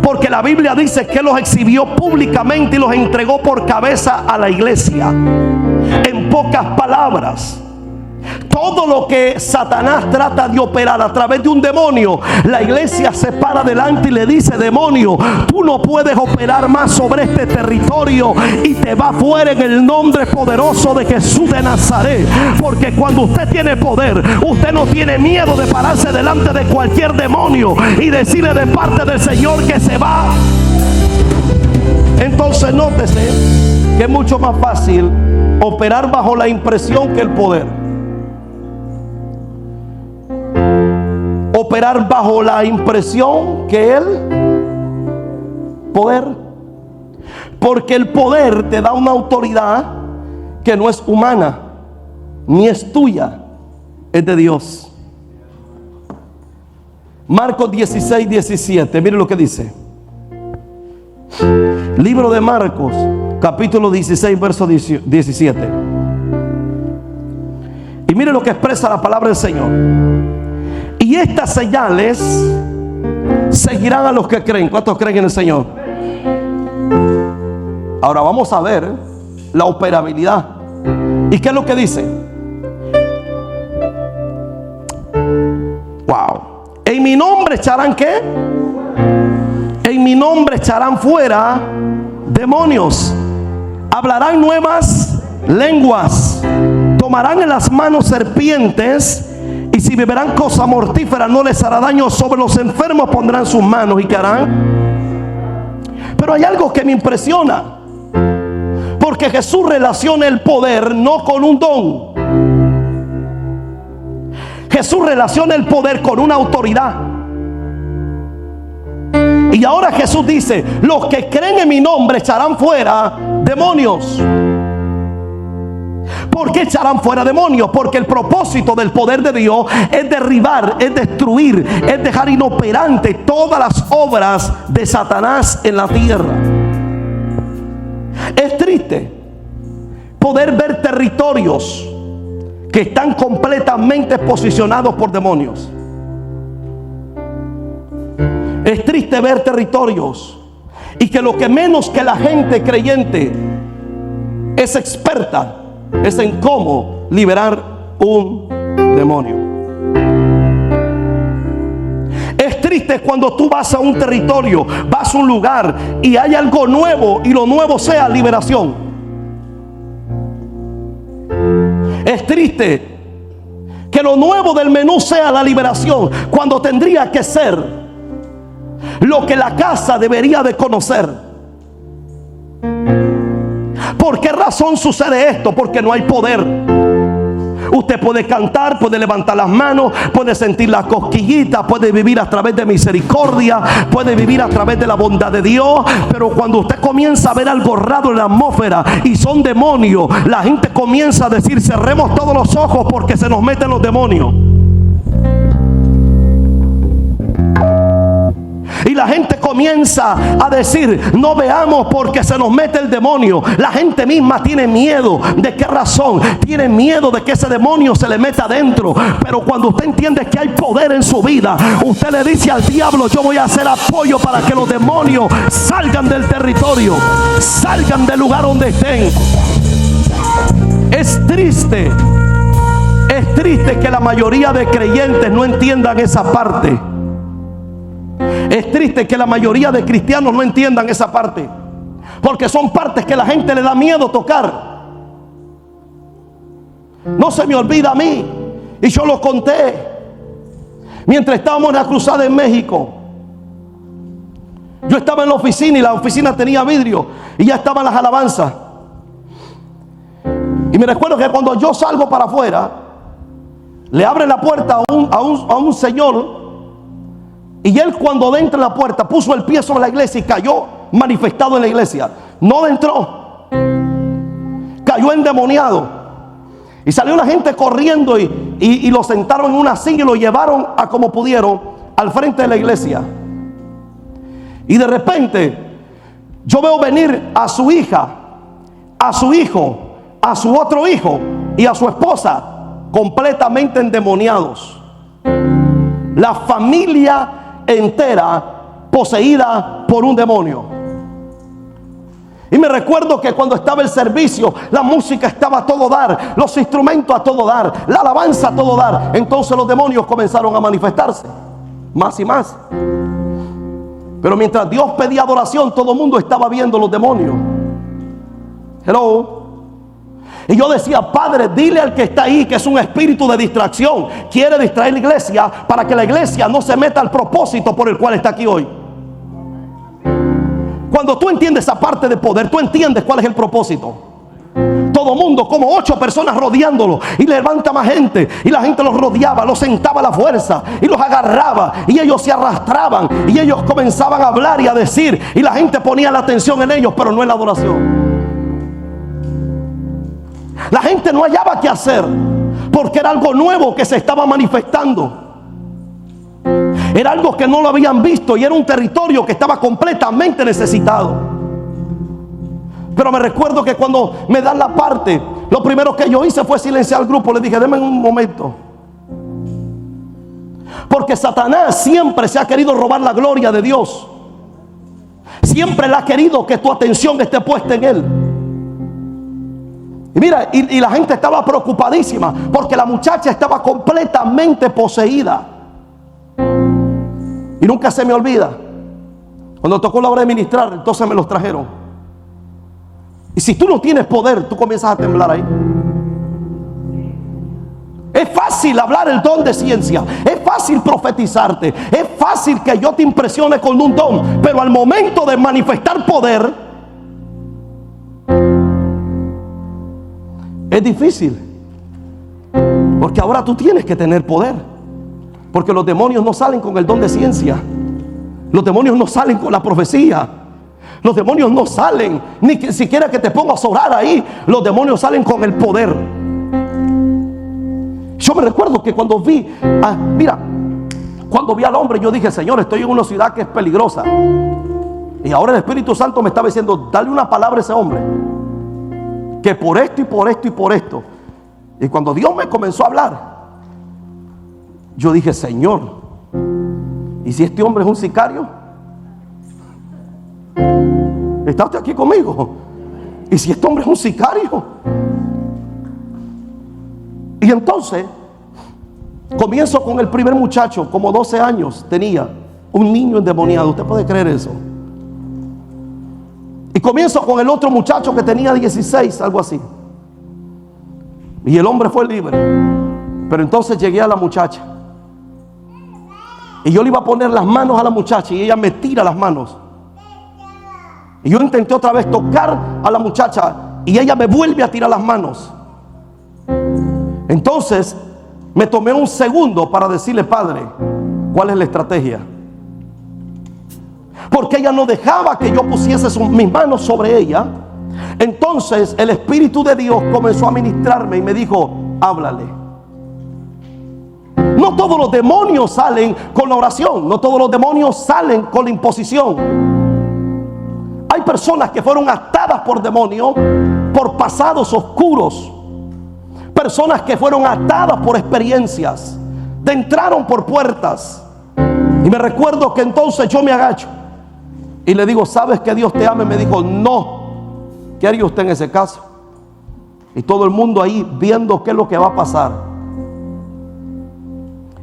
Porque la Biblia dice que los exhibió públicamente y los entregó por cabeza a la iglesia. En pocas palabras, todo lo que Satanás trata de operar a través de un demonio, la iglesia se para delante y le dice, demonio, tú no puedes operar más sobre este territorio, y te va fuera en el nombre poderoso de Jesús de Nazaret. Porque cuando usted tiene poder, usted no tiene miedo de pararse delante de cualquier demonio y decirle de parte del Señor que se va. Entonces nótese que es mucho más fácil operar bajo la impresión que el poder. Operar bajo la impresión que el poder. Porque el poder te da una autoridad que no es humana, ni es tuya, es de Dios. Marcos 16, 17. Mire lo que dice. Libro de Marcos, capítulo 16, verso 17. Y mire lo que expresa la palabra del Señor. Y estas señales seguirán a los que creen. ¿Cuántos creen en el Señor? Ahora vamos a ver la operabilidad. ¿Y qué es lo que dice? Wow. En mi nombre echarán ¿qué? En mi nombre echarán fuera demonios. Hablarán nuevas lenguas. Tomarán en las manos serpientes. Y si beberán cosa mortífera no les hará daño. Sobre los enfermos pondrán sus manos y ¿qué harán? Pero hay algo que me impresiona, porque Jesús relaciona el poder no con un don. Jesús relaciona el poder con una autoridad. Y ahora Jesús dice, los que creen en mi nombre echarán fuera demonios. ¿Por qué echarán fuera demonios? Porque el propósito del poder de Dios es derribar, es destruir, es dejar inoperante todas las obras de Satanás en la tierra. Es triste poder ver territorios que están completamente posicionados por demonios. Es triste ver territorios y que lo que menos que la gente creyente es experta es en cómo liberar un demonio. Es triste cuando tú vas a un territorio, vas a un lugar y hay algo nuevo y lo nuevo sea liberación. Es triste que lo nuevo del menú sea la liberación, cuando tendría que ser lo que la casa debería de conocer. ¿Por qué razón sucede esto? Porque no hay poder. Usted puede cantar, puede levantar las manos, puede sentir la cosquillita, puede vivir a través de misericordia, puede vivir a través de la bondad de Dios, pero cuando usted comienza a ver algo raro en la atmósfera y son demonios, la gente comienza a decir: cerremos todos los ojos porque se nos meten los demonios. Y la gente comienza a decir: no veamos porque se nos mete el demonio. La gente misma tiene miedo. ¿De qué razón? Tiene miedo de que ese demonio se le meta adentro. Pero cuando usted entiende que hay poder en su vida, usted le dice al diablo: yo voy a hacer apoyo para que los demonios salgan del territorio, salgan del lugar donde estén. Es triste que la mayoría de creyentes no entiendan esa parte. Es triste que la mayoría de cristianos no entiendan esa parte, porque son partes que la gente le da miedo tocar. No se me olvida a mí, y yo lo conté mientras estábamos en la cruzada en México. Yo estaba en la oficina y la oficina tenía vidrio y ya estaban las alabanzas. Y me recuerdo que cuando yo salgo para afuera, le abren la puerta a un señor. Y él, cuando entra en la puerta, puso el pie sobre la iglesia y cayó manifestado en la iglesia. No entró, cayó endemoniado. Y salió la gente corriendo y lo sentaron en una silla y lo llevaron a como pudieron al frente de la iglesia. Y de repente yo veo venir a su hija, a su hijo, a su otro hijo y a su esposa completamente endemoniados. La familia entera poseída por un demonio. Y me recuerdo que cuando estaba el servicio, la música estaba a todo dar, los instrumentos a todo dar, la alabanza a todo dar. Entonces los demonios comenzaron a manifestarse más y más. Pero mientras Dios pedía adoración, todo el mundo estaba viendo los demonios. Hello. Y yo decía: Padre, dile al que está ahí que es un espíritu de distracción. Quiere distraer la iglesia para que la iglesia no se meta al propósito por el cual está aquí hoy. Cuando tú entiendes esa parte de poder, tú entiendes cuál es el propósito. Todo mundo, como 8 personas rodeándolo, y levanta más gente, y la gente los rodeaba, los sentaba a la fuerza y los agarraba, y ellos se arrastraban y ellos comenzaban a hablar y a decir, y la gente ponía la atención en ellos, pero no en la adoración. La gente no hallaba qué hacer, porque era algo nuevo que se estaba manifestando. Era algo que no lo habían visto y era un territorio que estaba completamente necesitado. Pero me recuerdo que cuando me dan la parte, lo primero que yo hice fue silenciar al grupo. Le dije: denme un momento, porque Satanás siempre se ha querido robar la gloria de Dios. Siempre le ha querido que tu atención esté puesta en él. Y mira, y la gente estaba preocupadísima porque la muchacha estaba completamente poseída. Y nunca se me olvida, cuando tocó la hora de ministrar, entonces me los trajeron. Y si tú no tienes poder, tú comienzas a temblar ahí. Es fácil hablar el don de ciencia, es fácil profetizarte, es fácil que yo te impresione con un don, pero al momento de manifestar poder, es difícil. Porque ahora tú tienes que tener poder. Porque los demonios no salen con el don de ciencia. Los demonios no salen con la profecía. Los demonios no salen ni siquiera que te pongas a orar ahí. Los demonios salen con el poder. Yo me recuerdo que cuando vi al hombre, yo dije: Señor, estoy en una ciudad que es peligrosa. Y ahora el Espíritu Santo me estaba diciendo: dale una palabra a ese hombre, que por esto y por esto y por esto. Y cuando Dios me comenzó a hablar, yo dije: Señor, ¿y si este hombre es un sicario? ¿Está usted aquí conmigo? ¿y si este hombre es un sicario? Y entonces comienzo con el primer muchacho, como 12 años tenía, un niño endemoniado. ¿Usted puede creer eso? Y comienzo con el otro muchacho que tenía 16, algo así. Y el hombre fue libre. Pero entonces llegué a la muchacha. Y yo le iba a poner las manos a la muchacha y ella me tira las manos. Y yo intenté otra vez tocar a la muchacha y ella me vuelve a tirar las manos. Entonces me tomé un segundo para decirle: Padre, ¿cuál es la estrategia? Porque ella no dejaba que yo pusiese mis manos sobre ella. Entonces el Espíritu de Dios comenzó a ministrarme y me dijo: háblale. No todos los demonios salen con la oración. No todos los demonios salen con la imposición. Hay personas que fueron atadas por demonios, por pasados oscuros. Personas que fueron atadas por experiencias, entraron por puertas. Y me recuerdo que entonces yo me agacho y le digo: ¿sabes que Dios te ama? Y me dijo: no. ¿Qué haría usted en ese caso? Y todo el mundo ahí viendo qué es lo que va a pasar.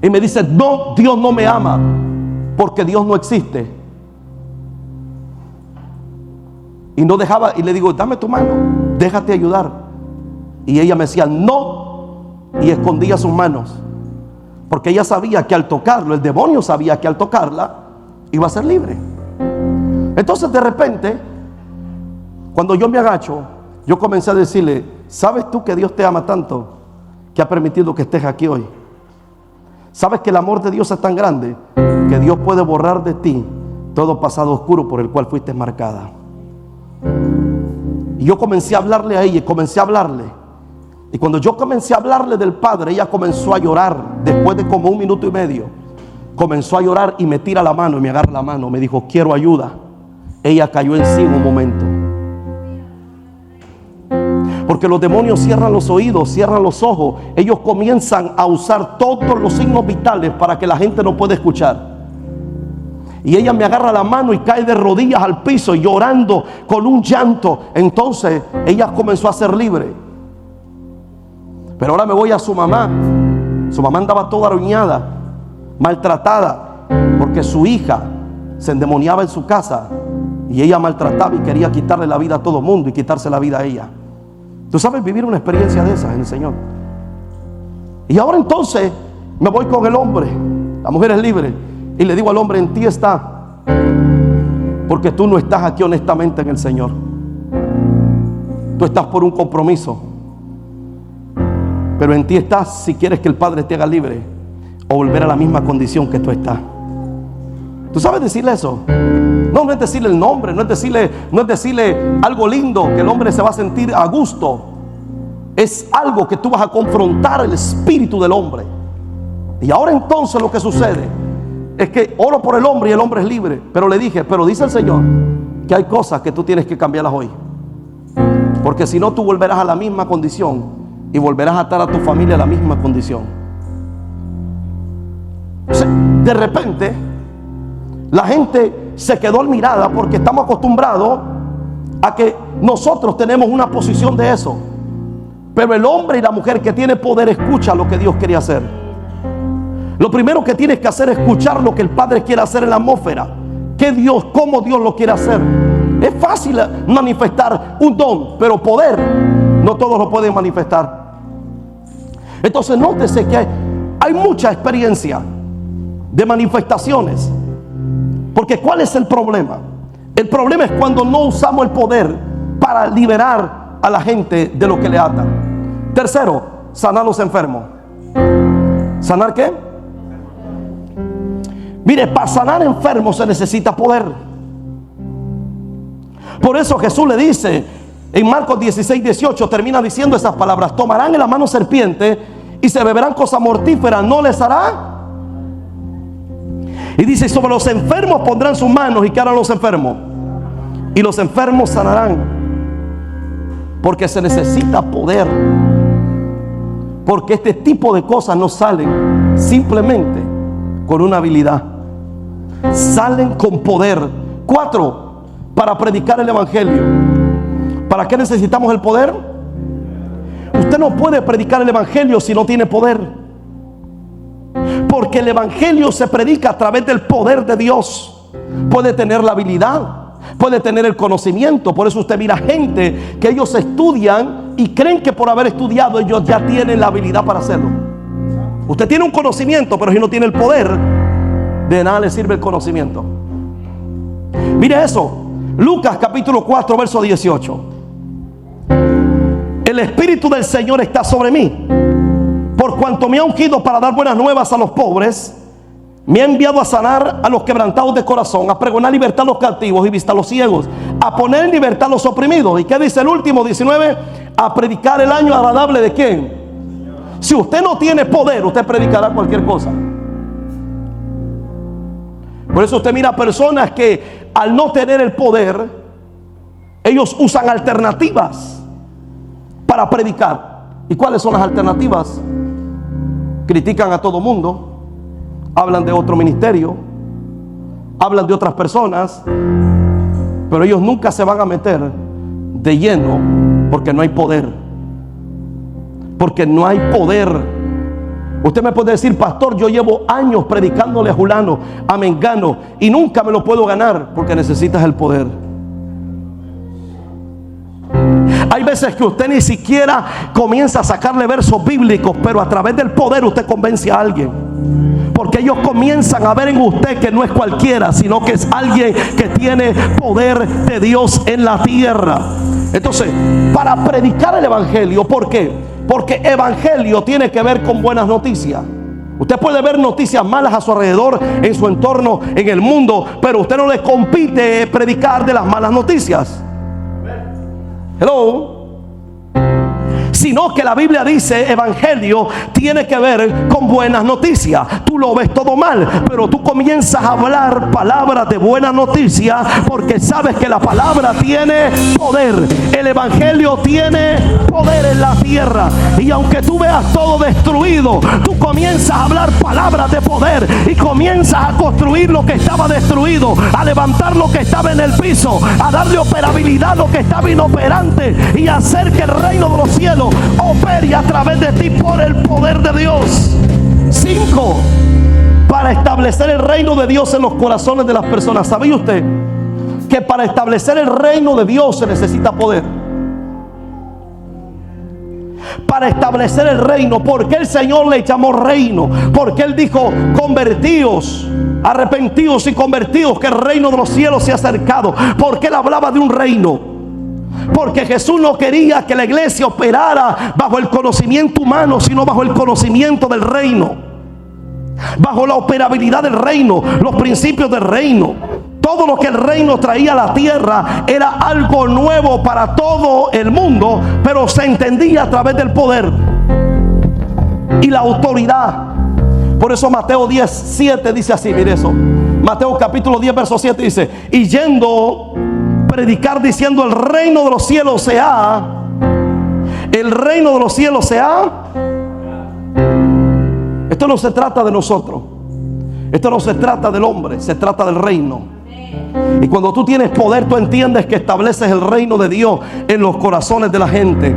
Y me dice: no, Dios no me ama, porque Dios no existe. Y no dejaba, y le digo: dame tu mano, déjate ayudar. Y ella me decía: no, y escondía sus manos, porque ella sabía que al tocarlo, el demonio sabía que al tocarla iba a ser libre. Entonces de repente, cuando yo me agacho, yo comencé a decirle: ¿sabes tú que Dios te ama tanto que ha permitido que estés aquí hoy? ¿Sabes que el amor de Dios es tan grande que Dios puede borrar de ti todo pasado oscuro por el cual fuiste marcada? Y yo comencé a hablarle a ella, y comencé a hablarle. Y cuando yo comencé a hablarle del Padre, ella comenzó a llorar. Después de como 1 minuto y medio, comenzó a llorar y me tira la mano y me agarra la mano. Me dijo: quiero ayuda. Ella cayó en sí en un momento. Porque los demonios cierran los oídos, cierran los ojos. Ellos comienzan a usar todos los signos vitales para que la gente no pueda escuchar. Y ella me agarra la mano y cae de rodillas al piso, llorando con un llanto. Entonces ella comenzó a ser libre. Pero ahora me voy a su mamá. Su mamá andaba toda arañada, maltratada, porque su hija se endemoniaba en su casa y ella maltrataba y quería quitarle la vida a todo el mundo y quitarse la vida a ella. Tú sabes vivir una experiencia de esas en el Señor. Y ahora entonces me voy con el hombre. La mujer es libre. Y le digo al hombre: en ti está, porque tú no estás aquí honestamente en el Señor. Tú estás por un compromiso. Pero en ti estás si quieres que el Padre te haga libre o volver a la misma condición que tú estás. ¿Tú sabes decirle eso? No, no es decirle el nombre, no es decirle algo lindo que el hombre se va a sentir a gusto. Es algo que tú vas a confrontar el espíritu del hombre. Y ahora entonces lo que sucede es que oro por el hombre y el hombre es libre. Pero le dije: pero dice el Señor que hay cosas que tú tienes que cambiarlas hoy, porque si no tú volverás a la misma condición y volverás a atar a tu familia a la misma condición. O sea, de repente la gente se quedó admirada, porque estamos acostumbrados a que nosotros tenemos una posición de eso. Pero el hombre y la mujer que tiene poder escucha lo que Dios quiere hacer. Lo primero que tienes que hacer es escuchar lo que el Padre quiere hacer en la atmósfera. Cómo Dios lo quiere hacer. Es fácil manifestar un don, pero poder no todos lo pueden manifestar. Entonces nótese que hay mucha experiencia de manifestaciones. Porque ¿cuál es el problema? El problema es cuando no usamos el poder para liberar a la gente de lo que le ata. Tercero, sanar a los enfermos. ¿Sanar qué? Mire, para sanar enfermos se necesita poder. Por eso Jesús le dice en Marcos 16:18, termina diciendo esas palabras: tomarán en la mano serpiente y se beberán cosa mortífera, no les hará. Y dice: sobre los enfermos pondrán sus manos. ¿Y qué harán los enfermos? Y los enfermos sanarán. Porque se necesita poder. Porque este tipo de cosas no salen simplemente con una habilidad, salen con poder. 4, para predicar el evangelio. ¿Para qué necesitamos el poder? Usted no puede predicar el evangelio si no tiene poder, porque el evangelio se predica a través del poder de Dios. Puede tener la habilidad, puede tener el conocimiento. Por eso usted mira gente que ellos estudian y creen que por haber estudiado ellos ya tienen la habilidad para hacerlo. Usted tiene un conocimiento, pero si no tiene el poder, de nada le sirve el conocimiento. Mire eso, Lucas capítulo 4 verso 18. El Espíritu del Señor está sobre mí, por cuanto me ha ungido para dar buenas nuevas a los pobres. Me ha enviado a sanar a los quebrantados de corazón, a pregonar libertad a los cautivos y vista a los ciegos, a poner en libertad a los oprimidos. ¿Y qué dice el último, 19? A predicar el año agradable de ¿quién? Si usted no tiene poder, usted predicará cualquier cosa. Por eso usted mira personas que al no tener el poder, ellos usan alternativas para predicar. ¿Y cuáles son las alternativas? Critican a todo mundo, hablan de otro ministerio, hablan de otras personas, pero ellos nunca se van a meter de lleno porque no hay poder. Porque no hay poder. Usted me puede decir: pastor, yo llevo años predicándole a fulano, a mengano, y nunca me lo puedo ganar. Porque necesitas el poder. Hay veces que usted ni siquiera comienza a sacarle versos bíblicos, pero a través del poder usted convence a alguien. Porque ellos comienzan a ver en usted que no es cualquiera, sino que es alguien que tiene poder de Dios en la tierra. Entonces, para predicar el evangelio, ¿por qué? Porque evangelio tiene que ver con buenas noticias. Usted puede ver noticias malas a su alrededor, en su entorno, en el mundo, pero usted no le compite predicar de las malas noticias. Hello. Sino que la Biblia dice: evangelio tiene que ver con buenas noticias. Tú lo ves todo mal, pero tú comienzas a hablar palabras de buena noticia, porque sabes que la palabra tiene poder. El evangelio tiene poder en la tierra. Y aunque tú veas todo destruido, tú comienzas a hablar palabras de poder y comienzas a construir lo que estaba destruido, a levantar lo que estaba en el piso, a darle operabilidad a lo que estaba inoperante, y a hacer que el reino de los cielos opere a través de ti por el poder de Dios. 5. Para establecer el reino de Dios en los corazones de las personas. ¿Sabía usted que para establecer el reino de Dios se necesita poder? Para establecer el reino. ¿Por qué el Señor le llamó reino? Porque Él dijo: convertíos, arrepentidos y convertidos, que el reino de los cielos se ha acercado. Porque Él hablaba de un reino. Porque Jesús no quería que la iglesia operara bajo el conocimiento humano, sino bajo el conocimiento del reino, bajo la operabilidad del reino, los principios del reino. Todo lo que el reino traía a la tierra era algo nuevo para todo el mundo, pero se entendía a través del poder y la autoridad. Por eso Mateo 10:7 dice así, mire eso. Mateo capítulo 10 verso 7 dice: y yendo predicar diciendo: el reino de los cielos se ha. El reino de los cielos se ha. Esto no se trata de nosotros. Esto no se trata del hombre, se trata del reino. Y cuando tú tienes poder, tú entiendes que estableces el reino de Dios en los corazones de la gente.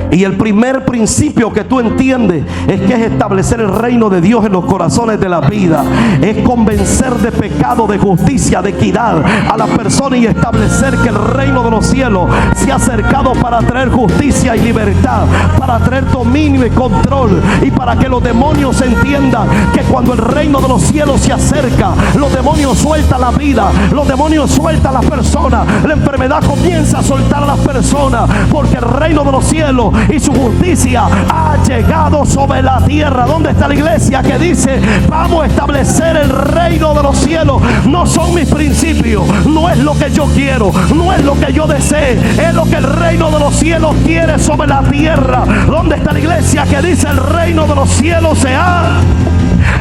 Y el primer principio que tú entiendes es que es establecer el reino de Dios en los corazones de la vida. Es convencer de pecado, de justicia, de equidad a la persona, y establecer que el reino de los cielos se ha acercado para traer justicia y libertad, para traer dominio y control, y para que los demonios entiendan que cuando el reino de los cielos se acerca, los demonios sueltan la vida, los demonios sueltan a las personas, la enfermedad comienza a soltar a las personas, porque el reino de los cielos y su justicia ha llegado sobre la tierra. ¿Dónde está la iglesia que dice: vamos a establecer el reino de los cielos? No son mis principios, no es lo que yo quiero, no es lo que yo desee, es lo que el reino de los cielos quiere sobre la tierra. ¿Dónde está la iglesia que dice: el reino de los cielos se ha?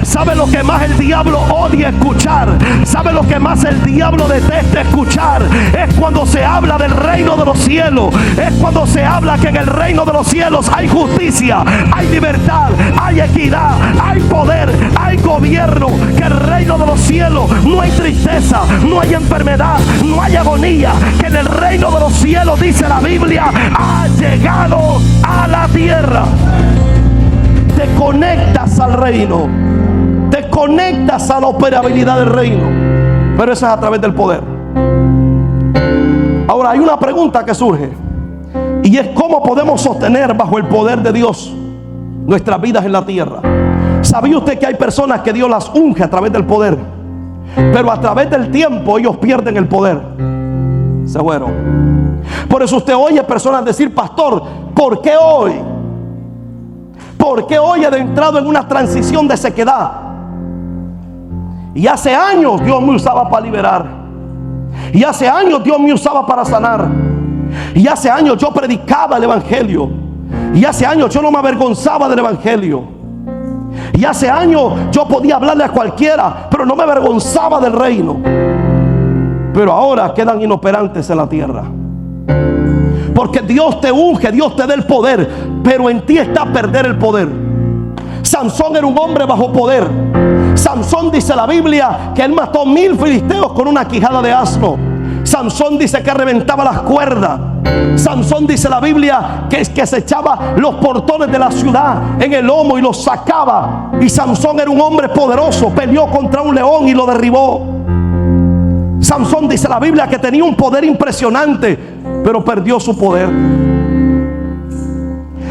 ¿Sabe lo que más el diablo odia escuchar? ¿Sabe lo que más el diablo detesta escuchar? Es cuando se habla del reino de los cielos. Es cuando se habla que en el reino de los cielos hay justicia, hay libertad, hay equidad, hay poder, hay gobierno. Que el reino de los cielos no hay tristeza, no hay enfermedad, no hay agonía. Que en el reino de los cielos, dice la Biblia, ha llegado a la tierra. Te conectas al reino, te conectas a la operabilidad del reino, pero eso es a través del poder. Ahora hay una pregunta que surge, y es: ¿cómo podemos sostener bajo el poder de Dios nuestras vidas en la tierra? ¿Sabía usted que hay personas que Dios las unge a través del poder, pero a través del tiempo ellos pierden el poder? Se fueron. Por eso usted oye personas decir: pastor, ¿por qué hoy? ¿Por qué hoy he entrado en una transición de sequedad? Y hace años Dios me usaba para liberar. Y hace años Dios me usaba para sanar. Y hace años yo predicaba el evangelio. Y hace años yo no me avergonzaba del evangelio. Y hace años yo podía hablarle a cualquiera, pero no me avergonzaba del reino. Pero ahora quedan inoperantes en la tierra. Porque Dios te unge, Dios te da el poder, pero en ti está perder el poder. Sansón era un hombre bajo poder. Sansón, dice la Biblia, que él mató 1000 filisteos con una quijada de asno. Sansón dice que reventaba las cuerdas. Sansón, dice la Biblia, que se echaba los portones de la ciudad en el lomo y los sacaba. Y Sansón era un hombre poderoso, peleó contra un león y lo derribó. Sansón, dice la Biblia, que tenía un poder impresionante, pero perdió su poder.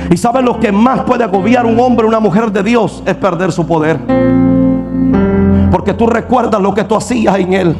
Y ¿saben lo que más puede agobiar un hombre o una mujer de Dios? Es perder su poder. Porque tú recuerdas lo que tú hacías en él.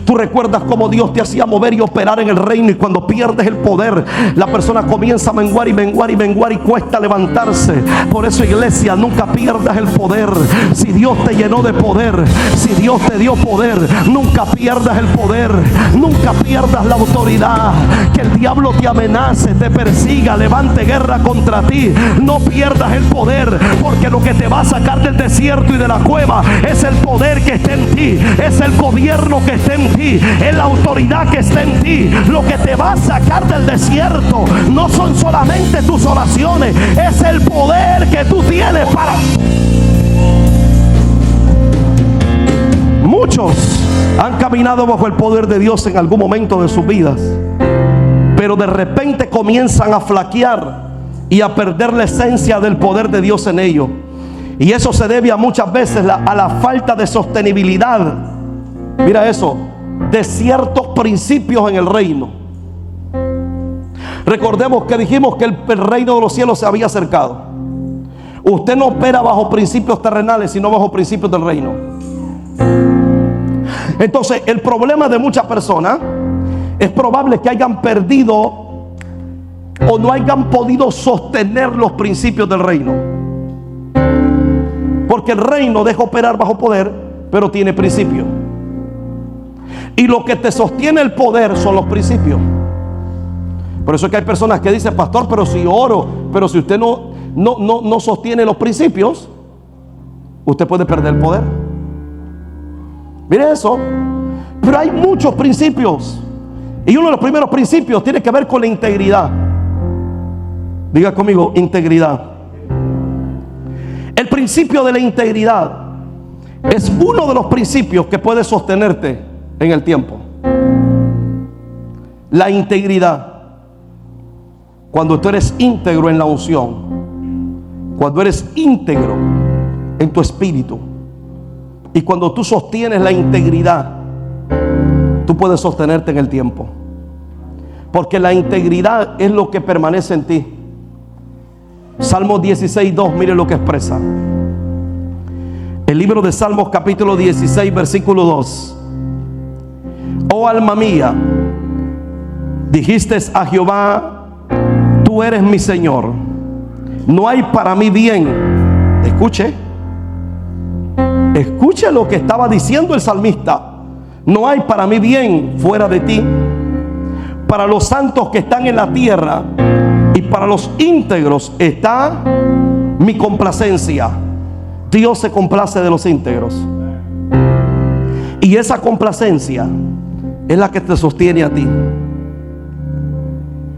Tú recuerdas cómo Dios te hacía mover y operar en el reino, y cuando pierdes el poder, la persona comienza a menguar y menguar y menguar y cuesta levantarse. Por eso, iglesia, nunca pierdas el poder. Si Dios te llenó de poder, si Dios te dio poder, nunca pierdas el poder. Nunca pierdas la autoridad. Que el diablo te amenace, te persiga, levante guerra contra ti, no pierdas el poder, porque lo que te va a sacar del desierto y de la cueva es el poder que está en ti, es el gobierno que está en ti, es la autoridad que está en ti. Lo que te va a sacar del desierto no son solamente tus oraciones, es el poder que tú tienes para... Muchos han caminado bajo el poder de Dios en algún momento de sus vidas, pero de repente comienzan a flaquear y a perder la esencia del poder de Dios en ellos. Y eso se debe a muchas veces a la falta de sostenibilidad, mira eso, de ciertos principios en el reino. Recordemos que dijimos que el reino de los cielos se había acercado. Usted no opera bajo principios terrenales, sino bajo principios del reino. Entonces, el problema de muchas personas es probable que hayan perdido o no hayan podido sostener los principios del reino. Porque el reino deja operar bajo poder, pero tiene principios. Y lo que te sostiene el poder son los principios. Por eso es que hay personas que dicen: pastor, pero si oro, pero si usted no sostiene los principios, usted puede perder el poder. Mire eso. Pero hay muchos principios, y uno de los primeros principios tiene que ver con la integridad. Diga conmigo: integridad. El principio de la integridad es uno de los principios que puede sostenerte en el tiempo. La integridad. Cuando tú eres íntegro en la unción, cuando eres íntegro en tu espíritu, y cuando tú sostienes la integridad, tú puedes sostenerte en el tiempo. Porque la integridad es lo que permanece en ti. Salmos 16:2, mire lo que expresa. El libro de Salmos capítulo 16, versículo 2. Oh alma mía, dijiste a Jehová: tú eres mi Señor, no hay para mí bien. Escuche lo que estaba diciendo el salmista: no hay para mí bien fuera de ti. Para los santos que están en la tierra y para los íntegros está mi complacencia. Dios se complace de los íntegros. Y esa complacencia es la que te sostiene a ti.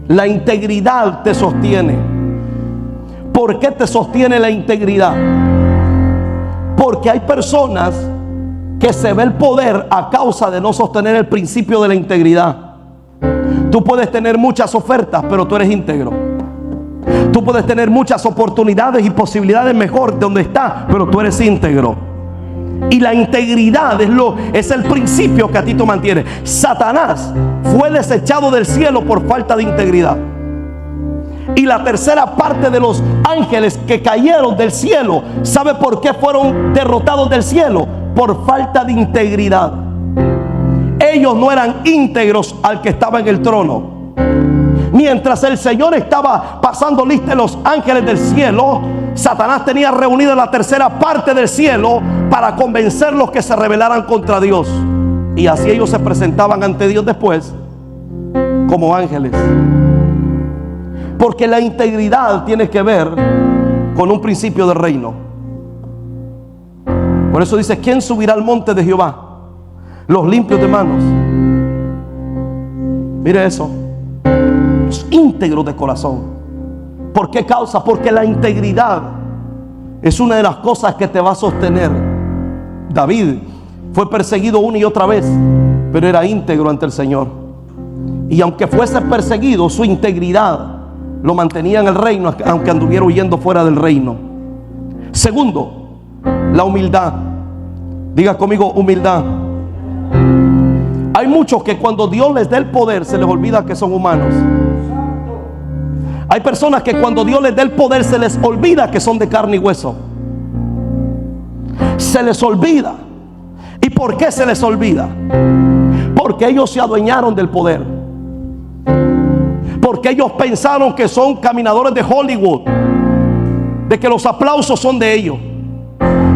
La integridad te sostiene. ¿Por qué te sostiene la integridad? Porque hay personas que se ve el poder a causa de no sostener el principio de la integridad. Tú puedes tener muchas ofertas, pero tú eres íntegro. Tú puedes tener muchas oportunidades y posibilidades mejor de donde estás, pero tú eres íntegro. Y la integridad es el principio que a ti te mantiene. Satanás fue desechado del cielo por falta de integridad. Y la tercera parte de los ángeles que cayeron del cielo, ¿sabe por qué fueron derrotados del cielo? Por falta de integridad. Ellos no eran íntegros al que estaba en el trono. Mientras el Señor estaba pasando lista de los ángeles del cielo, Satanás tenía reunida la tercera parte del cielo para convencerlos que se rebelaran contra Dios. Y así ellos se presentaban ante Dios después como ángeles. Porque la integridad tiene que ver con un principio del reino. Por eso dice: ¿quién subirá al monte de Jehová? Los limpios de manos. Mire eso. Los íntegros de corazón. ¿Por qué causa? Porque la integridad es una de las cosas que te va a sostener. David fue perseguido una y otra vez, pero era íntegro ante el Señor. Y aunque fuese perseguido, su integridad lo mantenía en el reino, aunque anduviera huyendo fuera del reino. Segundo, la humildad. Diga conmigo: humildad. Hay muchos que cuando Dios les da el poder se les olvida que son humanos. Hay personas que cuando Dios les da el poder se les olvida que son de carne y hueso. Se les olvida. ¿Y por qué se les olvida? Porque ellos se adueñaron del poder. Porque ellos pensaron que son caminadores de Hollywood, de que los aplausos son de ellos.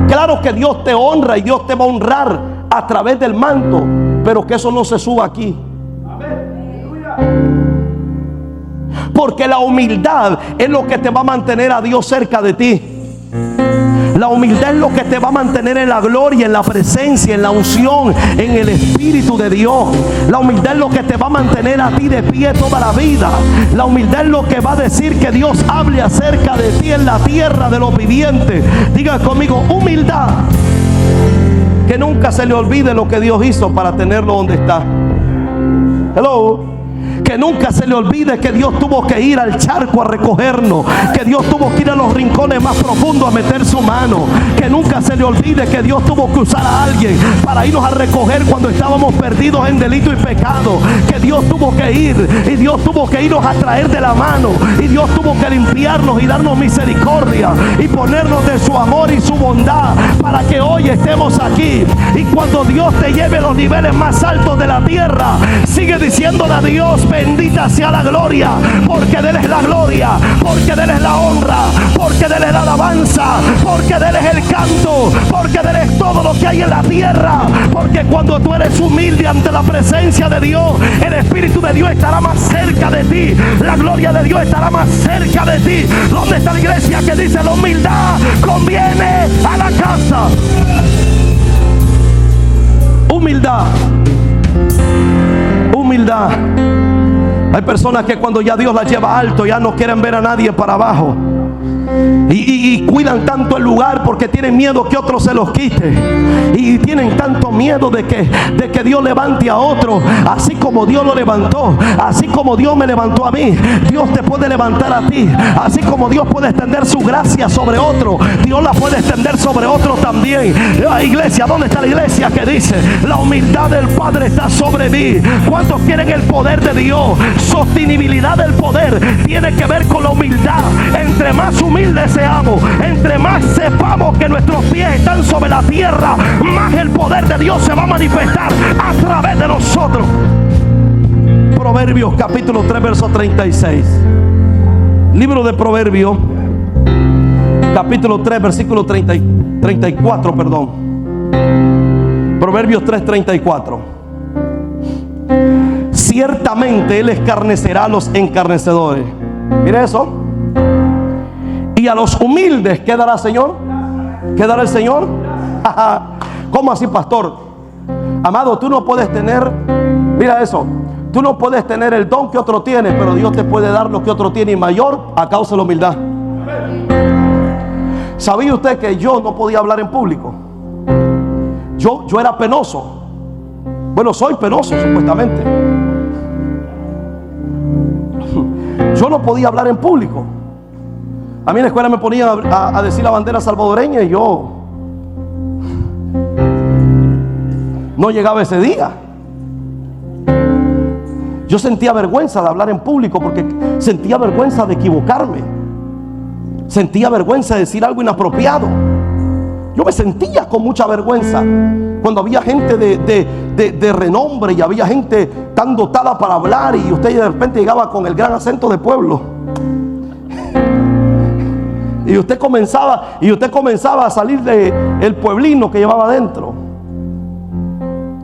Claro que Dios te honra y Dios te va a honrar a través del manto, pero que eso no se suba aquí. Porque la humildad es lo que te va a mantener a Dios cerca de ti. La humildad es lo que te va a mantener en la gloria, en la presencia, en la unción, en el Espíritu de Dios. La humildad es lo que te va a mantener a ti de pie toda la vida. La humildad es lo que va a decir que Dios hable acerca de ti en la tierra de los vivientes. Diga conmigo: humildad. Que nunca se le olvide lo que Dios hizo para tenerlo donde está. Hello. Que nunca se le olvide que Dios tuvo que ir al charco a recogernos, que Dios tuvo que ir a los rincones más profundos a meter su mano. Que nunca se le olvide que Dios tuvo que usar a alguien para irnos a recoger cuando estábamos perdidos en delito y pecado. Que Dios tuvo que ir y Dios tuvo que irnos a traer de la mano, y Dios tuvo que limpiarnos y darnos misericordia y ponernos de su amor y su bondad para que hoy estemos aquí. Y cuando Dios te lleve a los niveles más altos de la tierra, sigue diciéndole a Dios: bendita sea la gloria, porque de Él es la gloria, porque de Él es la honra, porque de Él es la alabanza, porque de Él es el canto, porque de Él es todo lo que hay en la tierra. Porque cuando tú eres humilde ante la presencia de Dios, el Espíritu de Dios estará más cerca de ti, la gloria de Dios estará más cerca de ti. ¿Dónde está la iglesia que dice: la humildad conviene a la casa? Humildad. Humildad. Hay personas que cuando ya Dios las lleva alto, ya no quieren ver a nadie para abajo. Y cuidan tanto el lugar porque tienen miedo que otro se los quite. Y tienen tanto miedo de que Dios levante a otro, así como Dios lo levantó. Así como Dios me levantó a mí, Dios te puede levantar a ti. Así como Dios puede extender su gracia sobre otro, Dios la puede extender sobre otro también. La iglesia, ¿dónde está la iglesia que dice: la humildad del Padre está sobre mí? ¿Cuántos quieren el poder de Dios? Sostenibilidad del poder tiene que ver con la humildad. Entre más humildes seamos, entre más sepamos que nuestros pies están sobre la tierra, más el poder de Dios se va a manifestar a través de nosotros. Proverbios capítulo 3 verso 36. Libro de Proverbios capítulo 3 versículo 34, perdón. Proverbios 3:34. Ciertamente Él escarnecerá a los escarnecedores. Mire eso. Y a los humildes, ¿qué dará, Señor? ¿Qué dará el Señor? ¿Cómo así, pastor? Amado, tú no puedes tener, mira eso, tú no puedes tener el don que otro tiene, pero Dios te puede dar lo que otro tiene y mayor a causa de la humildad. ¿Sabía usted que yo no podía hablar en público? Yo era penoso. Bueno, soy penoso supuestamente. Yo no podía hablar en público. A mí en la escuela me ponían a decir la bandera salvadoreña y yo no llegaba ese día. Yo sentía vergüenza de hablar en público porque sentía vergüenza de equivocarme. Sentía vergüenza de decir algo inapropiado. Yo me sentía con mucha vergüenza cuando había gente de renombre y había gente tan dotada para hablar y usted de repente llegaba con el gran acento de pueblo. Y usted comenzaba a salir del pueblino que llevaba adentro.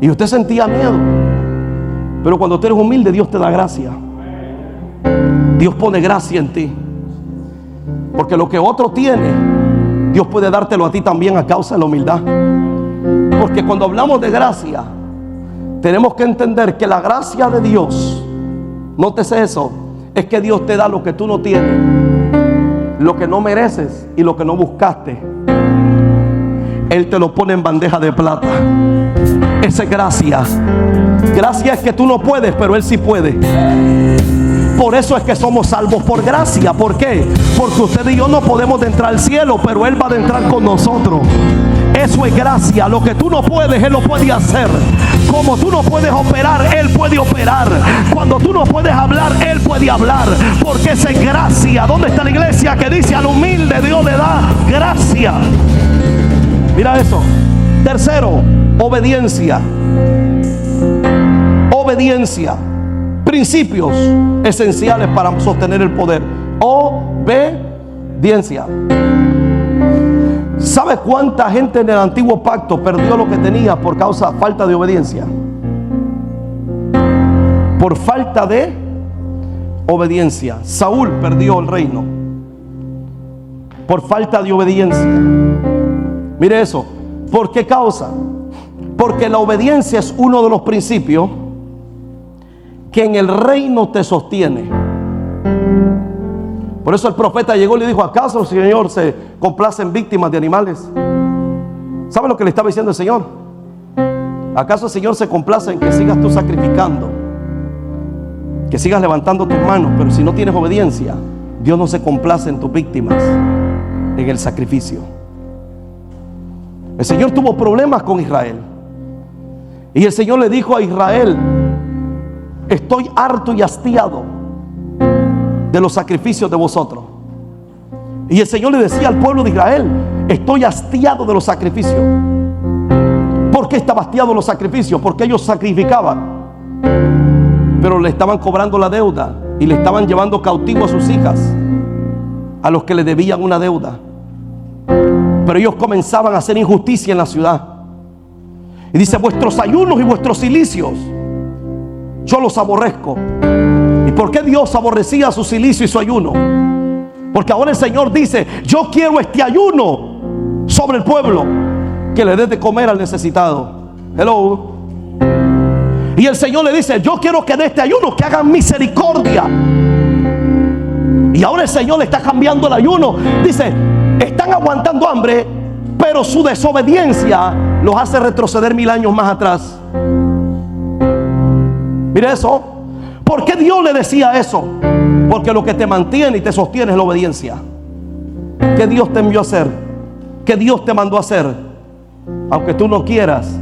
Y usted sentía miedo. Pero cuando usted es humilde, Dios te da gracia. Dios pone gracia en ti. Porque lo que otro tiene, Dios puede dártelo a ti también a causa de la humildad. Porque cuando hablamos de gracia, tenemos que entender que la gracia de Dios, nótese eso, es que Dios te da lo que tú no tienes, lo que no mereces y lo que no buscaste. Él te lo pone en bandeja de plata. Esa es gracia. Gracia es que tú no puedes, pero Él sí puede. Por eso es que somos salvos por gracia. ¿Por qué? Porque usted y yo no podemos entrar al cielo, pero Él va a entrar con nosotros. Eso es gracia. Lo que tú no puedes, Él lo puede hacer. Como tú no puedes operar, Él puede operar. Cuando tú no puedes hablar, Él puede hablar. Porque esa es gracia. ¿Dónde está la iglesia que dice al humilde Dios le da gracia? Mira eso. Tercero, obediencia. Obediencia. Principios esenciales para sostener el poder. Obediencia. ¿Sabe cuánta gente en el antiguo pacto perdió lo que tenía por causa de falta de obediencia? Por falta de obediencia. Saúl perdió el reino por falta de obediencia. Mire eso. ¿Por qué causa? Porque la obediencia es uno de los principios que en el reino te sostiene. Por eso el profeta llegó y le dijo: ¿acaso el Señor se complace en víctimas de animales? ¿Sabe lo que le estaba diciendo el Señor? ¿Acaso el Señor se complace en que sigas tú sacrificando, que sigas levantando tus manos? Pero si no tienes obediencia, Dios no se complace en tus víctimas, en el sacrificio. El Señor tuvo problemas con Israel. Y el Señor le dijo a Israel: estoy harto y hastiado de los sacrificios de vosotros. Y el Señor le decía al pueblo de Israel: estoy hastiado de los sacrificios. ¿Por qué estaba hastiado de los sacrificios? Porque ellos sacrificaban, pero le estaban cobrando la deuda y le estaban llevando cautivo a sus hijas, a los que le debían una deuda. Pero ellos comenzaban a hacer injusticia en la ciudad. Y dice: vuestros ayunos y vuestros cilicios yo los aborrezco. ¿Y por qué Dios aborrecía su cilicio y su ayuno? Porque ahora el Señor dice: yo quiero este ayuno sobre el pueblo, que le dé de comer al necesitado. Hello. Y el Señor le dice: yo quiero que de este ayuno que hagan misericordia. Y ahora el Señor le está cambiando el ayuno. Dice: están aguantando hambre, pero su desobediencia los hace retroceder 1000 años más atrás. Mire eso. ¿Por qué Dios le decía eso? Porque lo que te mantiene y te sostiene es la obediencia. ¿Qué Dios te envió a hacer? ¿Qué Dios te mandó a hacer? Aunque tú no quieras,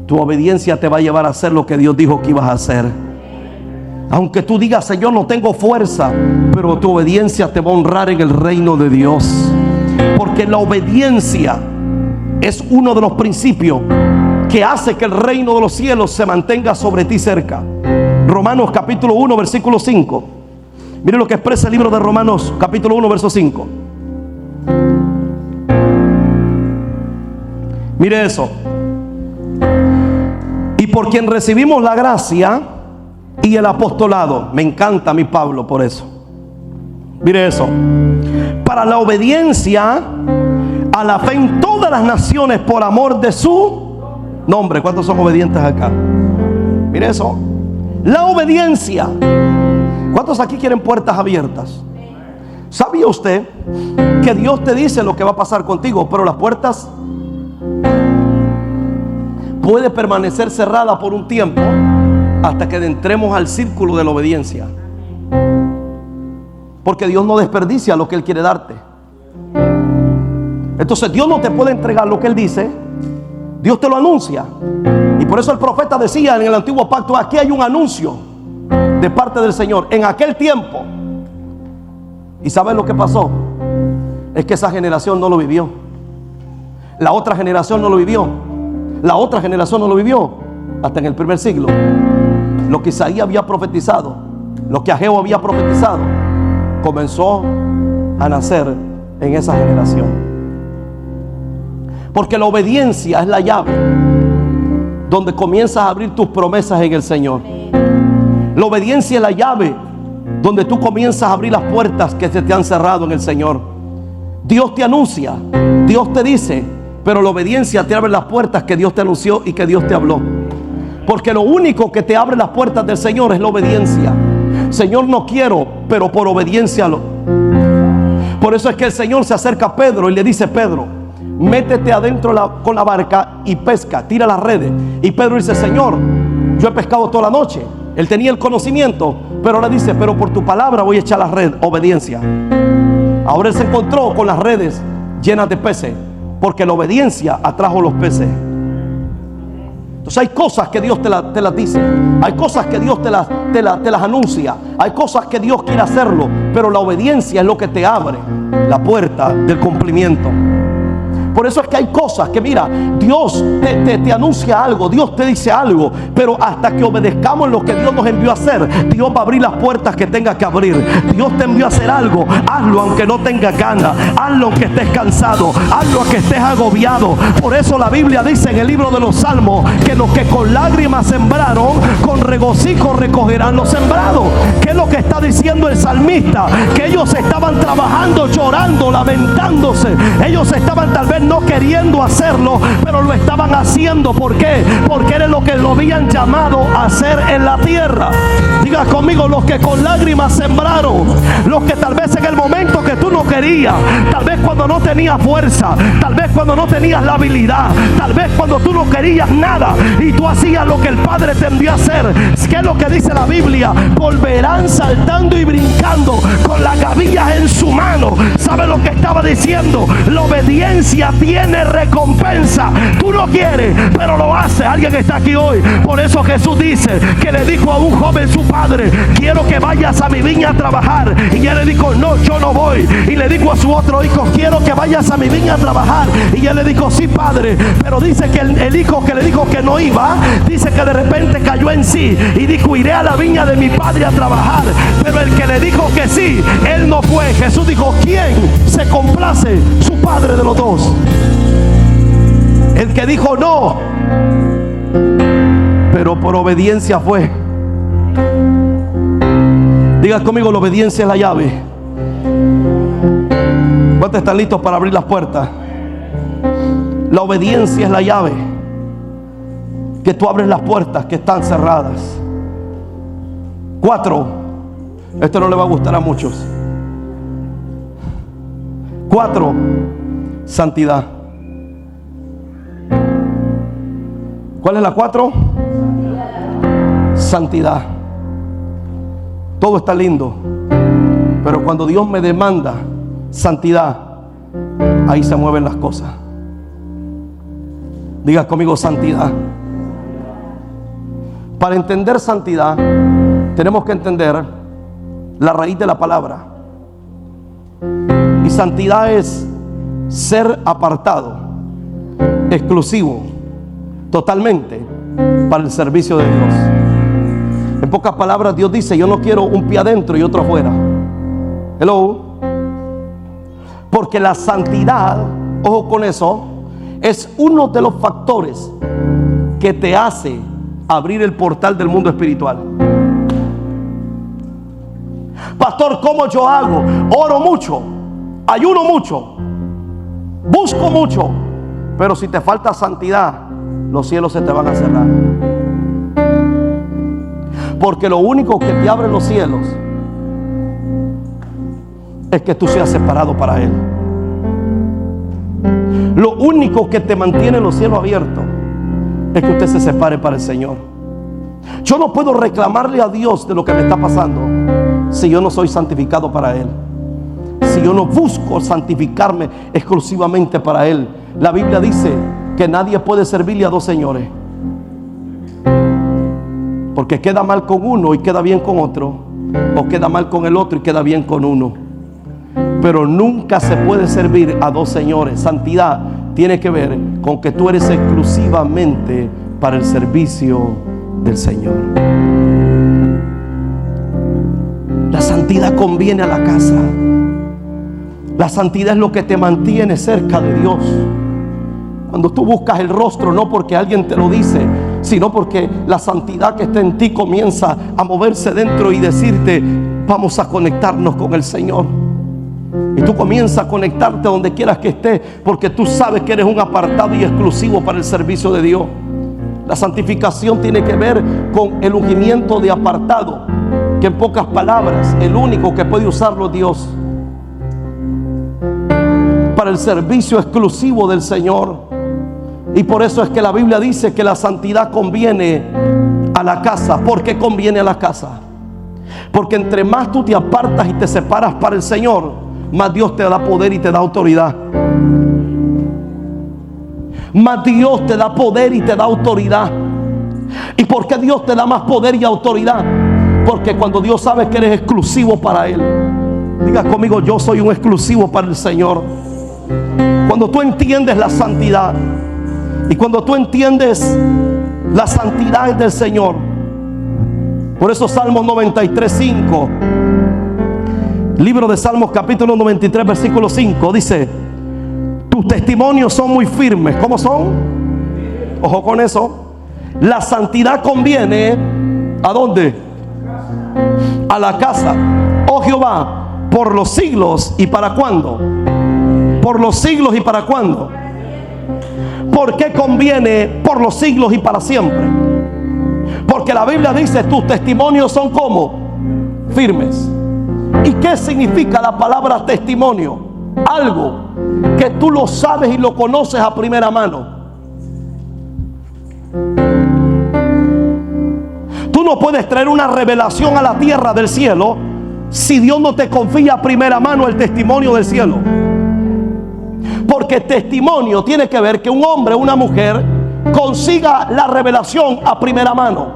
tu obediencia te va a llevar a hacer lo que Dios dijo que ibas a hacer. Aunque tú digas: Señor, no tengo fuerza, pero tu obediencia te va a honrar en el reino de Dios. Porque la obediencia es uno de los principios que hace que el reino de los cielos se mantenga sobre ti cerca. Romanos capítulo 1 versículo 5. Mire lo que expresa el libro de Romanos capítulo 1 verso 5. Mire eso. Y por quien recibimos la gracia y el apostolado. Me encanta a mí Pablo por eso. Mire eso. Para la obediencia a la fe en todas las naciones por amor de su nombre. ¿Cuántos son obedientes acá? Mire eso. La obediencia. ¿Cuántos aquí quieren puertas abiertas? ¿Sabía usted que Dios te dice lo que va a pasar contigo, pero las puertas puede permanecer cerrada por un tiempo hasta que entremos al círculo de la obediencia? Porque Dios no desperdicia lo que Él quiere darte. Entonces Dios no te puede entregar lo que Él dice, Dios te lo anuncia. Y por eso el profeta decía en el antiguo pacto: aquí hay un anuncio de parte del Señor en aquel tiempo. ¿Y sabes lo que pasó? Es que esa generación no lo vivió. La otra generación no lo vivió. La otra generación no lo vivió hasta en el primer siglo. Lo que Isaías había profetizado, lo que Ageo había profetizado, comenzó a nacer en esa generación. Porque la obediencia es la llave donde comienzas a abrir tus promesas en el Señor. La obediencia es la llave donde tú comienzas a abrir las puertas que se te han cerrado en el Señor. Dios te anuncia, Dios te dice, pero la obediencia te abre las puertas que Dios te anunció y que Dios te habló. Porque lo único que te abre las puertas del Señor es la obediencia. Señor, no quiero, pero por obediencia lo. Por eso es que el Señor se acerca a Pedro y le dice: Pedro, métete adentro con la barca y pesca, tira las redes. Y Pedro dice: Señor, yo he pescado toda la noche. Él tenía el conocimiento, pero ahora dice: pero por tu palabra voy a echar la red. Obediencia. Ahora él se encontró con las redes llenas de peces, porque la obediencia atrajo los peces. Entonces hay cosas que Dios te las dice, hay cosas que Dios te las anuncia, hay cosas que Dios quiere hacerlo, pero la obediencia es lo que te abre la puerta del cumplimiento. Por eso es que hay cosas que, mira, Dios te anuncia algo, Dios te dice algo, pero hasta que obedezcamos lo que Dios nos envió a hacer, Dios va a abrir las puertas que tenga que abrir. Dios te envió a hacer algo, hazlo aunque no tengas ganas, hazlo aunque estés cansado, hazlo aunque estés agobiado. Por eso la Biblia dice en el libro de los Salmos que los que con lágrimas sembraron, con regocijo recogerán lo sembrado. ¿Qué es lo que está diciendo el salmista? Que ellos estaban trabajando, llorando, lamentándose. Ellos estaban tal vez no queriendo hacerlo, pero lo estaban haciendo. ¿Por qué? Porque era lo que lo habían llamado a hacer en la tierra. Diga conmigo: los que con lágrimas sembraron, los que tal vez en el momento que tú no querías, tal vez cuando no tenías fuerza, tal vez cuando no tenías la habilidad, tal vez cuando tú no querías nada y tú hacías lo que el Padre te envió a hacer. ¿Qué es lo que dice la Biblia? Volverán saltando y brincando con las gavillas en su mano. ¿Sabe lo que estaba diciendo? La obediencia tiene recompensa. Tú no quieres, pero lo hace. Alguien está aquí hoy. Por eso Jesús dice que le dijo a un joven su padre: quiero que vayas a mi viña a trabajar. Y él le dijo: no, yo no voy. Y le dijo a su otro hijo: quiero que vayas a mi viña a trabajar. Y él le dijo: sí, padre. Pero dice que el hijo que le dijo que no iba, dice que de repente cayó en sí y dijo: iré a la viña de mi padre a trabajar. Pero el que le dijo que sí, él no fue. Jesús dijo: ¿quién se complace? Su padre de los dos. El que dijo no, pero por obediencia fue. Diga conmigo: la obediencia es la llave. ¿Cuántos están listos para abrir las puertas? La obediencia es la llave que tú abres las puertas que están cerradas. 4. Esto no le va a gustar a muchos. 4. Santidad. ¿Cuál es la 4? Santidad. Todo está lindo, pero cuando Dios me demanda santidad, ahí se mueven las cosas. Diga conmigo: santidad. Para entender santidad, tenemos que entender la raíz de la palabra. Y santidad es ser apartado, exclusivo, totalmente para el servicio de Dios. En pocas palabras, Dios dice: yo no quiero un pie adentro y otro afuera. Hello. Porque la santidad, ojo con eso, es uno de los factores que te hace abrir el portal del mundo espiritual. Pastor, ¿cómo yo hago? Oro mucho, ayuno mucho, Busco mucho, pero si te falta santidad, los cielos se te van a cerrar. Porque lo único que te abre los cielos es que tú seas separado para Él. Lo único que te mantiene los cielos abiertos es que usted se separe para el Señor. Yo no puedo reclamarle a Dios de lo que me está pasando si yo no soy santificado para Él, si yo no busco santificarme exclusivamente para Él. La Biblia dice que nadie puede servirle a dos señores, porque queda mal con uno y queda bien con otro, o queda mal con el otro y queda bien con uno. Pero nunca se puede servir a dos señores. Santidad tiene que ver con que tú eres exclusivamente para el servicio del Señor. La santidad conviene a la casa. La santidad es lo que te mantiene cerca de Dios. Cuando tú buscas el rostro, no porque alguien te lo dice, sino porque la santidad que está en ti comienza a moverse dentro y decirte: vamos a conectarnos con el Señor. Y tú comienzas a conectarte donde quieras que estés, porque tú sabes que eres un apartado y exclusivo para el servicio de Dios. La santificación tiene que ver con el ungimiento de apartado, que en pocas palabras, el único que puede usarlo es Dios para el servicio exclusivo del Señor. Y por eso es que la Biblia dice que la santidad conviene a la casa. ¿Por qué conviene a la casa? Porque entre más tú te apartas y te separas para el Señor, más Dios te da poder y te da autoridad. Más Dios te da poder y te da autoridad. ¿Y por qué Dios te da más poder y autoridad? Porque cuando Dios sabe que eres exclusivo para Él. Diga conmigo: yo soy un exclusivo para el Señor. Cuando tú entiendes la santidad, y cuando tú entiendes la santidad del Señor, por eso Salmos 93:5, libro de Salmos capítulo 93 versículo 5, dice: tus testimonios son muy firmes. ¿Cómo son? Ojo con eso. La santidad conviene ¿a dónde? A la casa, oh Jehová, por los siglos. ¿Y para cuándo? Por los siglos. ¿Y para cuándo? ¿Por qué conviene por los siglos y para siempre? Porque la Biblia dice: tus testimonios son como firmes. ¿Y qué significa la palabra testimonio? Algo que tú lo sabes y lo conoces a primera mano. Tú no puedes traer una revelación a la tierra del cielo si Dios no te confía a primera mano el testimonio del cielo. Porque testimonio tiene que ver que un hombre o una mujer consiga la revelación a primera mano.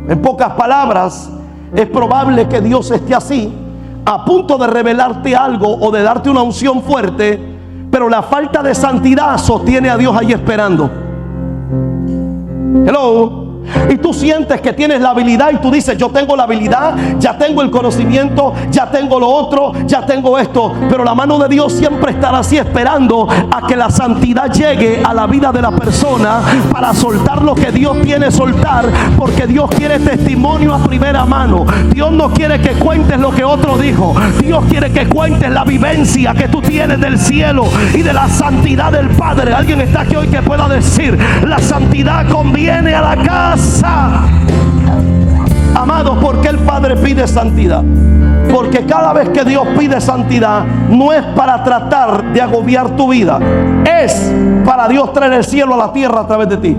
En pocas palabras, es probable que Dios esté así, a punto de revelarte algo o de darte una unción fuerte, pero la falta de santidad sostiene a Dios ahí esperando. Hello. Y tú sientes que tienes la habilidad y tú dices: yo tengo la habilidad, ya tengo el conocimiento, ya tengo lo otro, ya tengo esto. Pero la mano de Dios siempre estará así esperando a que la santidad llegue a la vida de la persona para soltar lo que Dios quiere soltar, porque Dios quiere testimonio a primera mano. Dios no quiere que cuentes lo que otro dijo. Dios quiere que cuentes la vivencia que tú tienes del cielo y de la santidad del Padre. Alguien está aquí hoy que pueda decir: la santidad conviene a la casa. Amados, ¿por qué el Padre pide santidad? Porque cada vez que Dios pide santidad, no es para tratar de agobiar tu vida, es para Dios traer el cielo a la tierra a través de ti.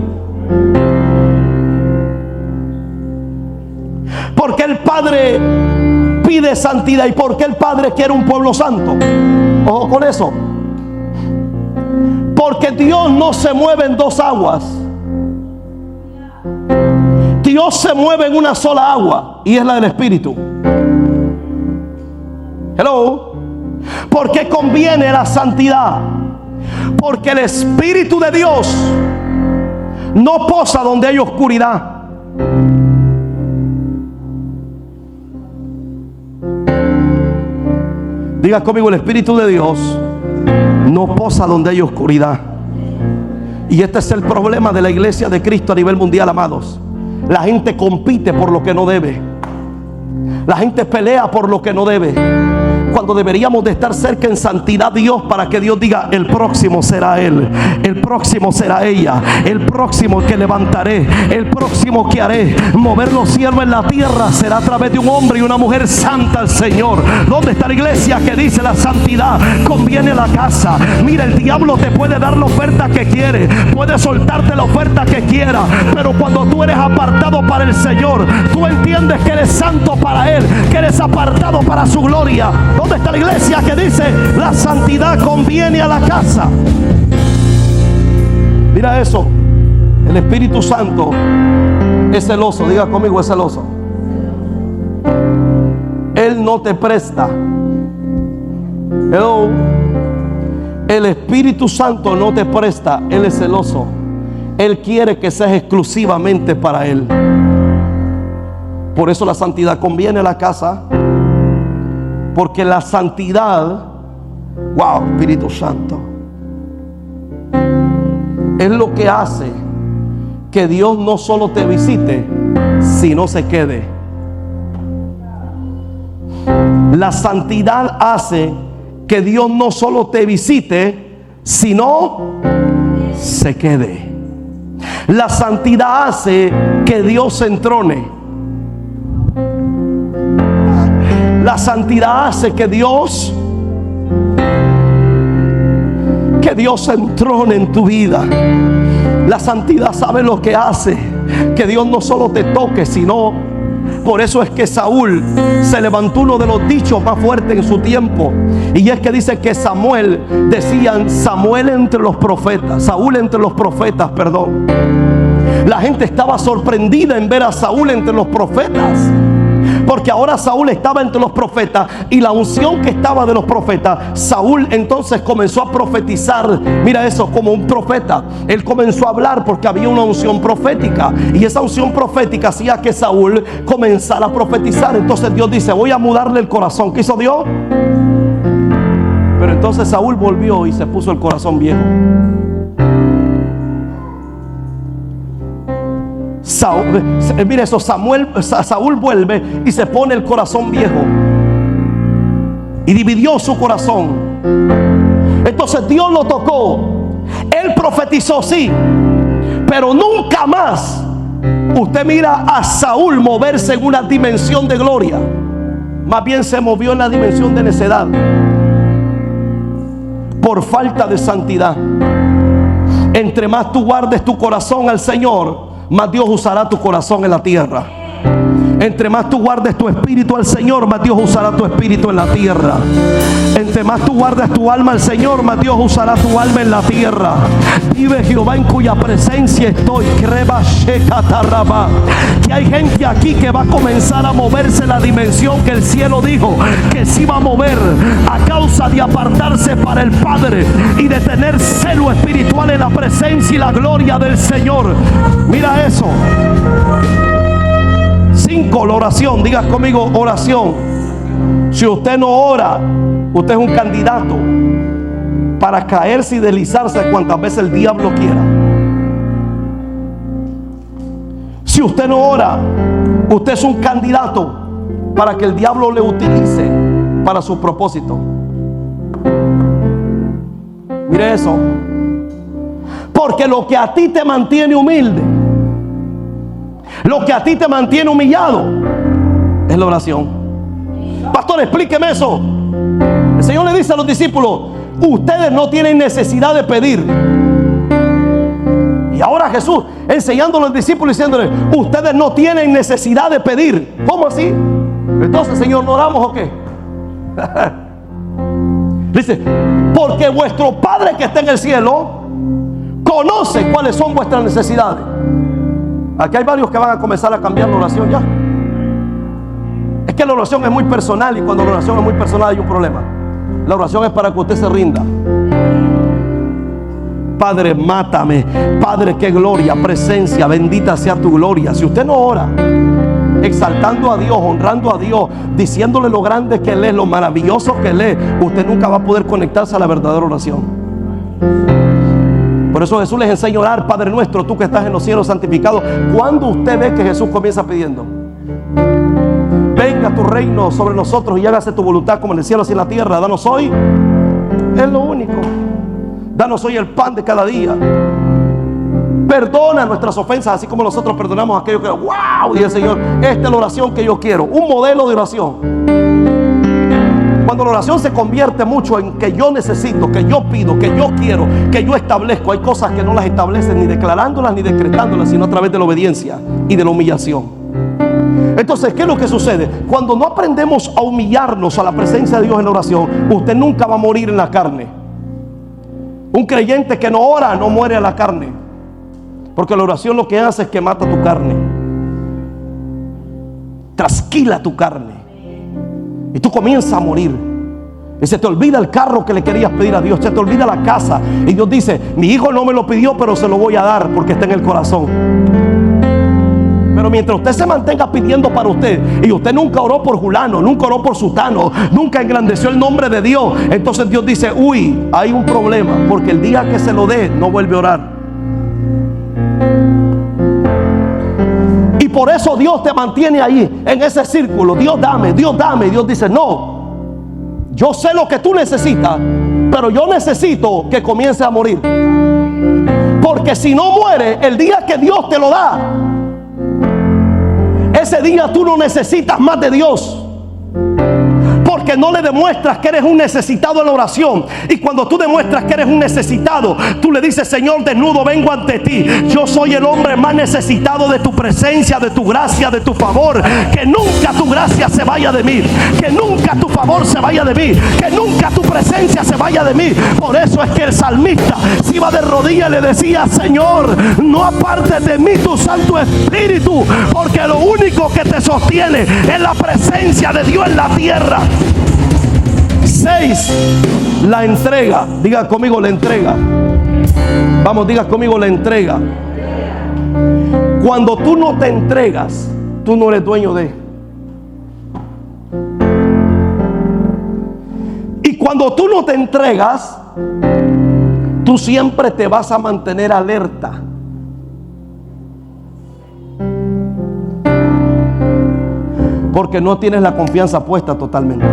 Porque el Padre pide santidad. ¿Y por qué el Padre quiere un pueblo santo? Ojo con eso. Porque Dios no se mueve en dos aguas. Dios se mueve en una sola agua, y es la del Espíritu. Hello. ¿Por qué conviene la santidad? Porque el Espíritu de Dios no posa donde hay oscuridad. Diga conmigo: el Espíritu de Dios no posa donde hay oscuridad. Y este es el problema de la iglesia de Cristo a nivel mundial, amados. La gente compite por lo que no debe. La gente pelea por lo que no debe. cuando deberíamos de estar cerca en santidad a Dios, para que Dios diga: el próximo será él, el próximo será ella, el próximo que levantaré, el próximo que haré mover los cielos en la tierra será a través de un hombre y una mujer santa al Señor. ¿Dónde está la iglesia que dice: la santidad conviene a la casa? Mira, el diablo te puede dar la oferta que quiere, puede soltarte la oferta que quiera, pero cuando tú eres apartado para el Señor, tú entiendes que eres santo para Él, que eres apartado para su gloria. ¿Dónde está la iglesia que dice: la santidad conviene a la casa? Mira eso. El Espíritu Santo es celoso. Diga conmigo: es celoso. Él no te presta. Hello. El Espíritu Santo no te presta. Él es celoso. Él quiere que seas exclusivamente para Él. Por eso la santidad conviene a la casa, porque la santidad, wow, Espíritu Santo, es lo que hace que Dios no solo te visite, sino se quede. La santidad hace que Dios no solo te visite, sino se quede. La santidad hace que Dios se entrone. La santidad hace que Dios se entrone en tu vida. La santidad sabe lo que hace, que Dios no solo te toque, sino, por eso es que Saúl se levantó uno de los dichos más fuertes en su tiempo, y es que dice que Samuel, decían Samuel entre los profetas, Saúl entre los profetas, perdón. La gente estaba sorprendida en ver a Saúl entre los profetas, porque ahora Saúl estaba entre los profetas, y la unción que estaba de los profetas, Saúl entonces comenzó a profetizar. Mira eso, como un profeta. Él comenzó a hablar porque había una unción profética, y esa unción profética hacía que Saúl comenzara a profetizar. Entonces Dios dice: voy a mudarle el corazón. ¿Qué hizo Dios? Pero entonces Saúl volvió y se puso el corazón viejo. Mire eso, Saúl vuelve y se pone el corazón viejo, y dividió su corazón. Entonces Dios lo tocó. Él profetizó, sí, pero nunca más usted mira a Saúl moverse en una dimensión de gloria. Más bien se movió en la dimensión de necedad, por falta de santidad. Entre más tú guardes tu corazón al Señor, más Dios usará tu corazón en la tierra. Entre más tú guardes tu espíritu al Señor, más Dios usará tu espíritu en la tierra. Entre más tú guardes tu alma al Señor, más Dios usará tu alma en la tierra. Vive Jehová en cuya presencia estoy. Que hay gente aquí que va a comenzar a moverse en la dimensión que el cielo dijo que se iba a mover, a causa de apartarse para el Padre y de tener celo espiritual en la presencia y la gloria del Señor. Mira eso. 5, la oración. Diga conmigo: oración. Si usted no ora, usted es un candidato para caerse y deslizarse cuantas veces el diablo quiera. Si usted no ora, usted es un candidato para que el diablo le utilice para su propósito. Mire eso. Porque lo que a ti te mantiene humilde, lo que a ti te mantiene humillado, es la oración. Pastor, explíqueme eso. El Señor le dice a los discípulos: ustedes no tienen necesidad de pedir. Y ahora Jesús enseñando a los discípulos, diciéndoles: ustedes no tienen necesidad de pedir. ¿Cómo así? Entonces, Señor, ¿no oramos o qué? Dice: porque vuestro Padre que está en el cielo conoce cuáles son vuestras necesidades. Aquí hay varios que van a comenzar a cambiar la oración ya. Es que la oración es muy personal, y cuando la oración es muy personal hay un problema. La oración es para que usted se rinda. Padre, mátame. Padre, qué gloria, presencia, bendita sea tu gloria. Si usted no ora exaltando a Dios, honrando a Dios, diciéndole lo grande que Él es, lo maravilloso que Él es, usted nunca va a poder conectarse a la verdadera oración. Por eso Jesús les enseña a orar: Padre nuestro, tú que estás en los cielos, santificado. ¿Cuándo usted ve que Jesús comienza pidiendo? venga tu reino sobre nosotros y hágase tu voluntad como en el cielo así en la tierra. Danos hoy, es lo único. Danos hoy el pan de cada día. Perdona nuestras ofensas así como nosotros perdonamos a aquellos que, wow, dice el Señor, esta es la oración que yo quiero, un modelo de oración. Cuando la oración se convierte mucho en que yo necesito, que yo pido, que yo quiero, que yo establezco, hay cosas que no las establecen ni declarándolas ni decretándolas, sino a través de la obediencia y de la humillación. Entonces, ¿qué es lo que sucede? Cuando no aprendemos a humillarnos a la presencia de Dios en la oración, usted nunca va a morir en la carne. Un creyente que no ora no muere a la carne, porque la oración lo que hace es que mata tu carne, trasquila tu carne, y tú comienzas a morir. Y se te olvida el carro que le querías pedir a Dios, se te olvida la casa, y Dios dice, mi hijo no me lo pidió, pero se lo voy a dar porque está en el corazón. Pero mientras usted se mantenga pidiendo para usted, y usted nunca oró por Julano, nunca oró por Sutano, nunca engrandeció el nombre de Dios, entonces Dios dice, uy, hay un problema, porque el día que se lo dé, no vuelve a orar. Y por eso Dios te mantiene ahí, en ese círculo. Dios dame, Dios dame. Y Dios dice, no, yo sé lo que tú necesitas, pero yo necesito que comience a morir. Porque si no muere, el día que Dios te lo da, ese día tú no necesitas más de Dios, porque no le demuestras que eres un necesitado en la oración. Y cuando tú demuestras que eres un necesitado, tú le dices, Señor, desnudo vengo ante ti. Yo soy el hombre más necesitado de tu presencia, de tu gracia, de tu favor. Que nunca tu gracia se vaya de mí, que nunca tu favor se vaya de mí, que nunca tu presencia se vaya de mí. Por eso es que el salmista se iba de rodillas y le decía, Señor, no apartes de mí tu Santo Espíritu, porque lo único que te sostiene es la presencia de Dios en la tierra. 6. La entrega. Diga conmigo, la entrega. Vamos, diga conmigo, la entrega. Cuando tú no te entregas, tú no eres dueño de. Y cuando tú no te entregas, tú siempre te vas a mantener alerta. Porque no tienes la confianza puesta totalmente.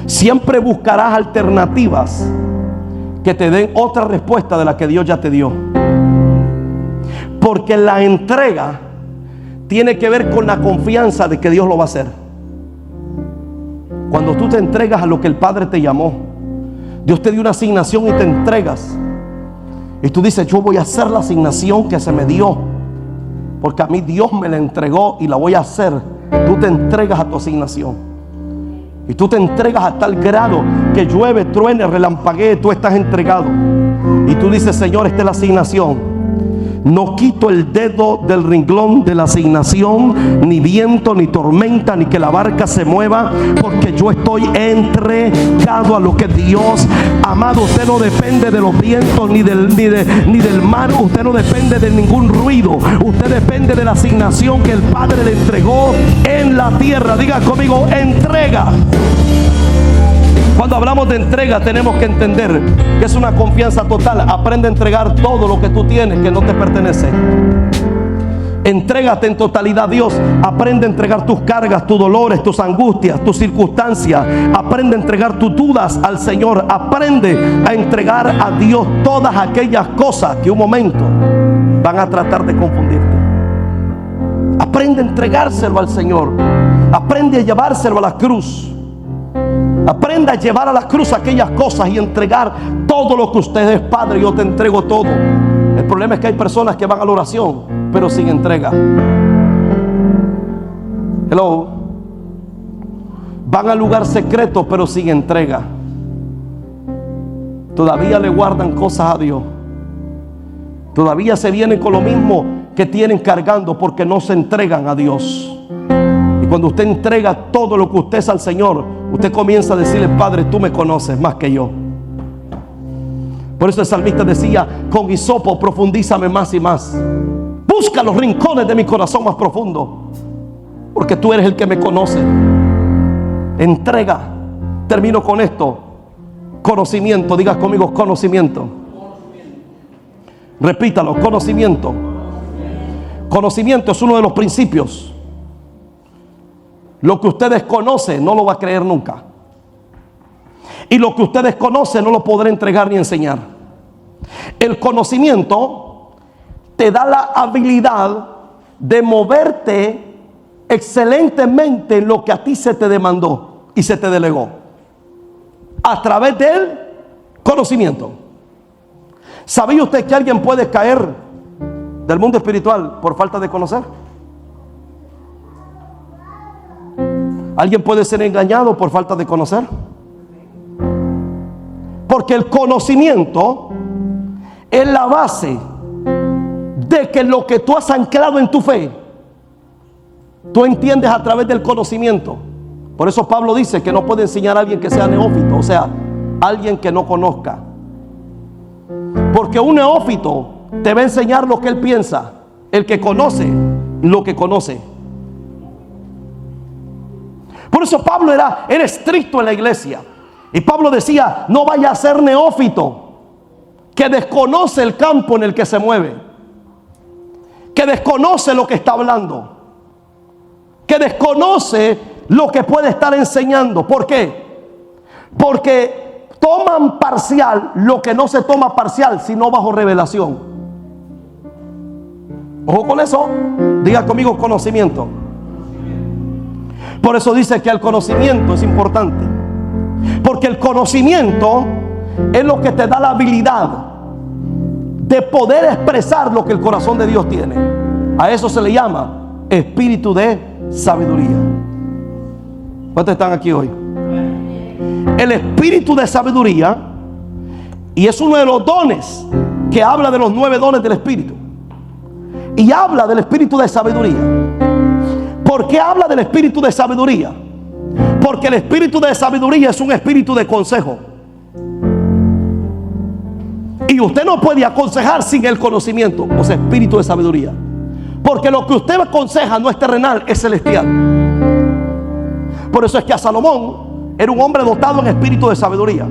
Siempre buscarás alternativas que te den otra respuesta de la que Dios ya te dio. Porque la entrega tiene que ver con la confianza de que Dios lo va a hacer. Cuando tú te entregas a lo que el Padre te llamó, Dios te dio una asignación y te entregas. Y tú dices, yo voy a hacer la asignación que se me dio, porque a mí Dios me la entregó y la voy a hacer. Tú te entregas a tu asignación. Y tú te entregas a tal grado que llueve, truene, relampaguee, tú estás entregado. Y tú dices, Señor, esta es la asignación. No quito el dedo del renglón de la asignación, ni viento, ni tormenta, ni que la barca se mueva, porque yo estoy entregado a lo que Dios, amado, usted no depende de los vientos ni del mar, usted no depende de ningún ruido, usted depende de la asignación que el Padre le entregó en la tierra. Diga conmigo, entrega. Cuando hablamos de entrega, tenemos que entender que es una confianza total. Aprende a entregar todo lo que tú tienes que no te pertenece. Entrégate en totalidad a Dios. Aprende a entregar tus cargas, tus dolores, tus angustias, tus circunstancias. Aprende a entregar tus dudas al Señor. Aprende a entregar a Dios todas aquellas cosas que un momento van a tratar de confundirte. Aprende a entregárselo al Señor. Aprende a llevárselo a la cruz. Aprenda a llevar a la cruz aquellas cosas y entregar todo lo que usted es. Padre, yo te entrego todo. El problema es que hay personas que van a la oración pero sin entrega. Hello. Van al lugar secreto pero sin entrega. Todavía le guardan cosas a Dios. Todavía se vienen con lo mismo que tienen cargando porque no se entregan a Dios. Y cuando usted entrega todo lo que usted es al Señor, usted comienza a decirle, Padre, tú me conoces más que yo. Por eso el salmista decía, con hisopo profundízame más y más. Busca los rincones de mi corazón más profundo, porque tú eres el que me conoce. Entrega. Termino con esto. Conocimiento. Diga conmigo, conocimiento. Repítalo, conocimiento. Conocimiento es uno de los principios Lo que usted desconoce no lo va a creer nunca. Y lo que usted desconoce no lo podrá entregar ni enseñar. El conocimiento te da la habilidad de moverte excelentemente en lo que a ti se te demandó y se te delegó. A través del conocimiento. ¿Sabía usted que alguien puede caer del mundo espiritual por falta de conocer? ¿Alguien puede ser engañado por falta de conocer? Porque el conocimiento es la base de que lo que tú has anclado en tu fe, tú entiendes a través del conocimiento. Por eso Pablo dice que no puede enseñar a alguien que sea neófito, o sea, alguien que no conozca. Porque un neófito te va a enseñar lo que él piensa. El que conoce lo que conoce. Por eso Pablo era estricto en la iglesia. Y Pablo decía: no vaya a ser neófito, que desconoce el campo en el que se mueve, que desconoce lo que está hablando, que desconoce lo que puede estar enseñando. ¿Por qué? Porque toman parcial lo que no se toma parcial, sino bajo revelación. Ojo con eso. Diga conmigo: conocimiento. Por eso dice que el conocimiento es importante, porque el conocimiento es lo que te da la habilidad de poder expresar lo que el corazón de Dios tiene. A eso se le llama espíritu de sabiduría. ¿Cuántos están aquí hoy? El espíritu de sabiduría, y es uno de los dones que habla de los 9 dones del espíritu, y habla del espíritu de sabiduría. ¿Por qué habla del espíritu de sabiduría? Porque el espíritu de sabiduría es un espíritu de consejo. Y usted no puede aconsejar sin el conocimiento, o sea, espíritu de sabiduría. Porque lo que usted aconseja no es terrenal, es celestial. Por eso es que a Salomón era un hombre dotado en espíritu de sabiduría.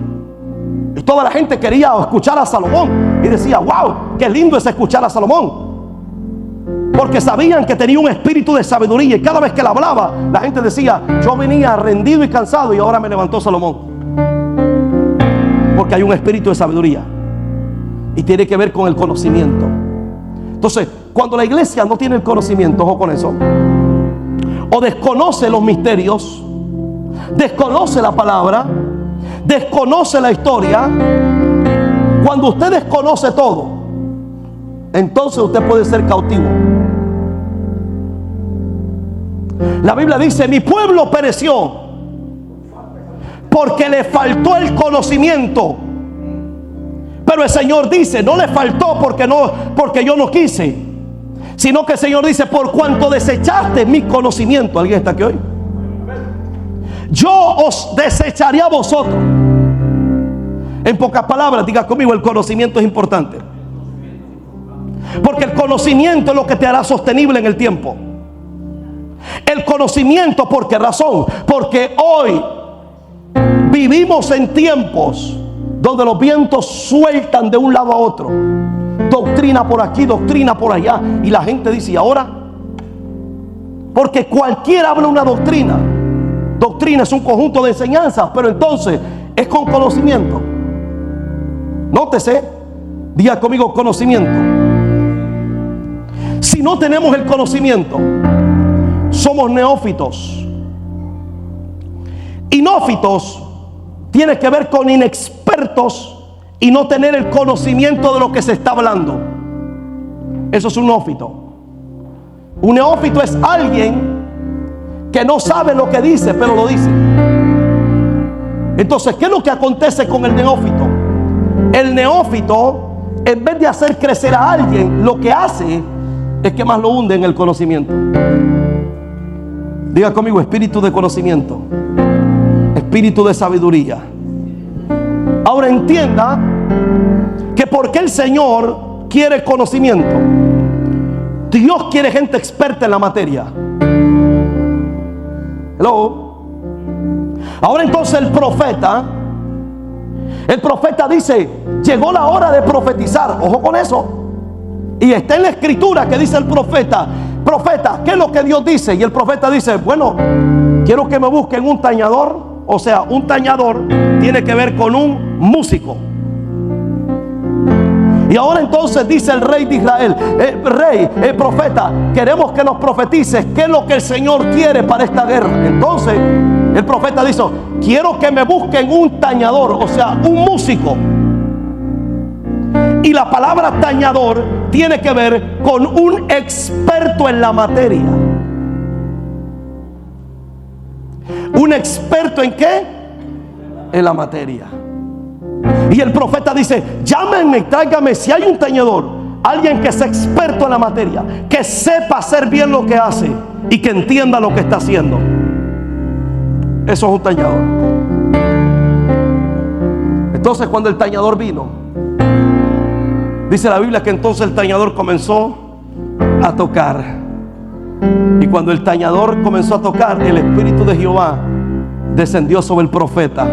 Y toda la gente quería escuchar a Salomón. Y decía: wow, qué lindo es escuchar a Salomón. Porque sabían que tenía un espíritu de sabiduría. Y cada vez que él hablaba, la gente decía: yo venía rendido y cansado, y ahora me levantó Salomón. Porque hay un espíritu de sabiduría. Y tiene que ver con el conocimiento. Entonces, cuando la iglesia no tiene el conocimiento, ojo con eso, o desconoce los misterios, desconoce la palabra, desconoce la historia. Cuando usted desconoce todo, entonces usted puede ser cautivo. La Biblia dice: mi pueblo pereció porque le faltó el conocimiento. Pero el Señor dice: no le faltó porque yo no quise, sino que el Señor dice: por cuanto desechaste mi conocimiento. ¿Alguien está aquí hoy? Yo os desecharé a vosotros. En pocas palabras, diga conmigo: el conocimiento es importante. Porque el conocimiento es lo que te hará sostenible en el tiempo. El conocimiento, ¿por qué razón? Porque hoy vivimos en tiempos donde los vientos sueltan de un lado a otro. Doctrina por aquí, doctrina por allá. Y la gente dice: ¿y ahora? Porque cualquiera habla una doctrina. Doctrina es un conjunto de enseñanzas, pero entonces es con conocimiento. Nótese, diga conmigo: conocimiento. Si no tenemos el conocimiento, somos neófitos. Y neófitos tiene que ver con inexpertos y no tener el conocimiento de lo que se está hablando. Eso es un neófito. Un neófito es alguien que no sabe lo que dice, pero lo dice. Entonces, ¿qué es lo que acontece con el neófito? El neófito, en vez de hacer crecer a alguien, lo que hace es que más lo hunde en el conocimiento. Diga conmigo: espíritu de conocimiento, espíritu de sabiduría. Ahora entienda que porque el Señor quiere conocimiento, Dios quiere gente experta en la materia. Hello. Ahora entonces el profeta dice: llegó la hora de profetizar. Ojo con eso. Y está en la escritura que dice el profeta: profeta, ¿qué es lo que Dios dice? Y el profeta dice: bueno, quiero que me busquen un tañador. O sea, un tañador tiene que ver con un músico. Y ahora entonces dice el rey de Israel: profeta, queremos que nos profetices qué es lo que el Señor quiere para esta guerra. Entonces el profeta dice: quiero que me busquen un tañador, o sea, un músico. Y la palabra tañador tiene que ver con un experto en la materia. ¿Un experto en qué? En la materia. Y el profeta dice: llámenme, tráigame, si hay un tañador, alguien que sea experto en la materia, que sepa hacer bien lo que hace y que entienda lo que está haciendo. Eso es un tañador. Entonces, cuando el tañador vino, dice la Biblia que entonces el tañador comenzó a tocar. Y cuando el tañador comenzó a tocar, el Espíritu de Jehová descendió sobre el profeta.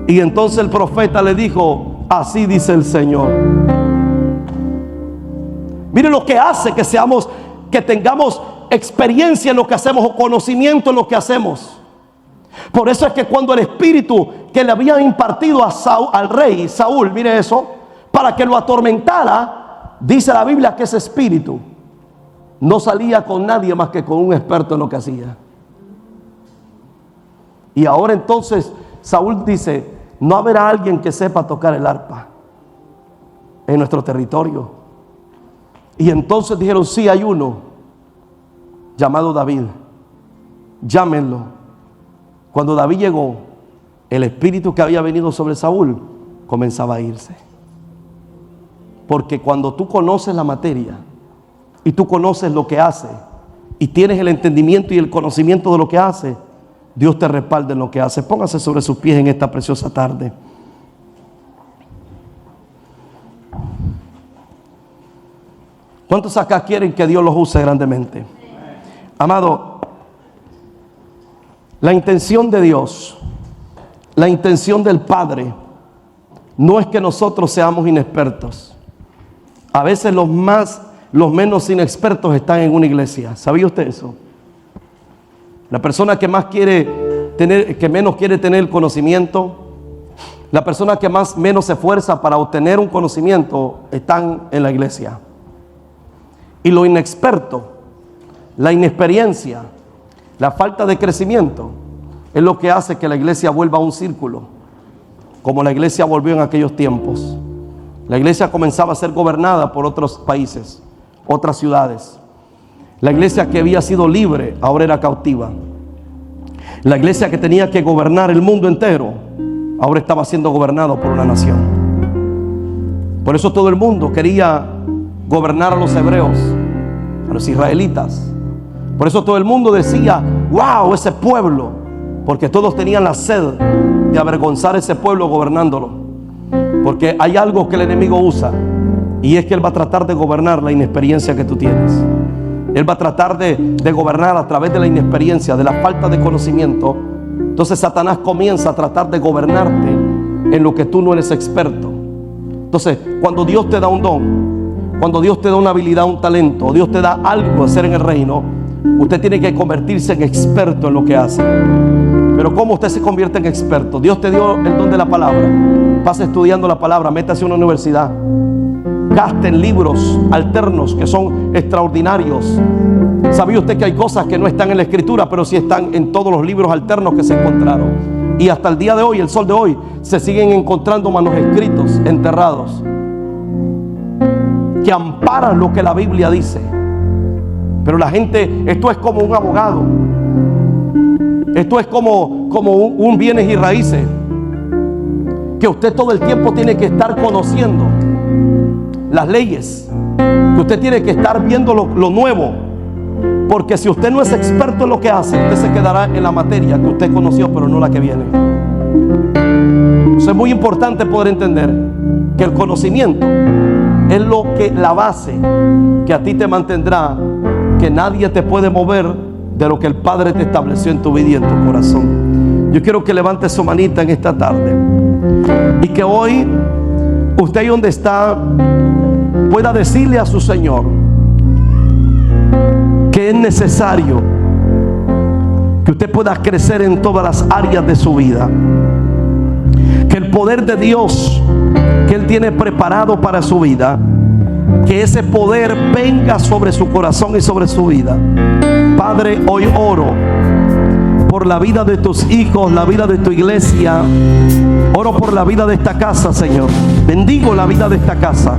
Y entonces el profeta le dijo: así dice el Señor. Mire lo que hace que tengamos experiencia en lo que hacemos, o conocimiento en lo que hacemos. Por eso es que cuando el Espíritu que le había impartido al rey Saúl, mire eso, para que lo atormentara, dice la Biblia que ese espíritu no salía con nadie más que con un experto en lo que hacía. Y ahora entonces Saúl dice: no habrá alguien que sepa tocar el arpa en nuestro territorio. Y entonces dijeron: sí, hay uno llamado David, llámenlo. Cuando David llegó, el espíritu que había venido sobre Saúl comenzaba a irse. Porque cuando tú conoces la materia y tú conoces lo que hace y tienes el entendimiento y el conocimiento de lo que hace, Dios te respalda en lo que hace. Póngase sobre sus pies en esta preciosa tarde. ¿Cuántos acá quieren que Dios los use grandemente? Amado, la intención de Dios, la intención del Padre, no es que nosotros seamos inexpertos. A veces los menos inexpertos están en una iglesia. ¿Sabía usted eso? La persona que menos quiere tener conocimiento, la persona que menos se esfuerza para obtener un conocimiento, están en la iglesia. Y lo inexperto, la inexperiencia, la falta de crecimiento, es lo que hace que la iglesia vuelva a un círculo, como la iglesia volvió en aquellos tiempos. La iglesia comenzaba a ser gobernada por otros países, otras ciudades. La iglesia que había sido libre ahora era cautiva. La iglesia que tenía que gobernar el mundo entero ahora estaba siendo gobernado por una nación. Por eso todo el mundo quería gobernar a los hebreos, a los israelitas. Por eso todo el mundo decía: wow, ese pueblo, porque todos tenían la sed de avergonzar a ese pueblo gobernándolo. Porque hay algo que el enemigo usa, y es que él va a tratar de gobernar la inexperiencia que tú tienes. Él va a tratar de gobernar a través de la inexperiencia, de la falta de conocimiento. Entonces Satanás comienza a tratar de gobernarte en lo que tú no eres experto. Entonces, cuando Dios te da un don, cuando Dios te da una habilidad, un talento, Dios te da algo a hacer en el reino, usted tiene que convertirse en experto en lo que hace. Pero ¿cómo usted se convierte en experto? Dios te dio el don de la palabra. Pasa estudiando la palabra, métase a una universidad, gaste en libros alternos que son extraordinarios. ¿Sabía usted que hay cosas que no están en la escritura, pero sí están en todos los libros alternos que se encontraron? Y hasta el día de hoy, el sol de hoy, se siguen encontrando manuscritos enterrados que amparan lo que la Biblia dice. Pero la gente, esto es como un abogado, esto es como un bienes y raíces, que usted todo el tiempo tiene que estar conociendo las leyes, que usted tiene que estar viendo lo nuevo. Porque si usted no es experto en lo que hace, usted se quedará en la materia que usted conoció, pero no la que viene. Eso es muy importante poder entender que el conocimiento es la base que a ti te mantendrá, que nadie te puede mover de lo que el Padre te estableció en tu vida y en tu corazón. Yo quiero que levante su manita en esta tarde y que hoy usted ahí donde está pueda decirle a su Señor que es necesario Que usted pueda crecer en todas las áreas de su vida. Que el poder de Dios que Él tiene preparado para su vida, que ese poder venga sobre su corazón y sobre su vida. Padre, hoy oro por la vida de tus hijos, la vida de tu iglesia. Oro por la vida de esta casa, Señor. Bendigo la vida de esta casa.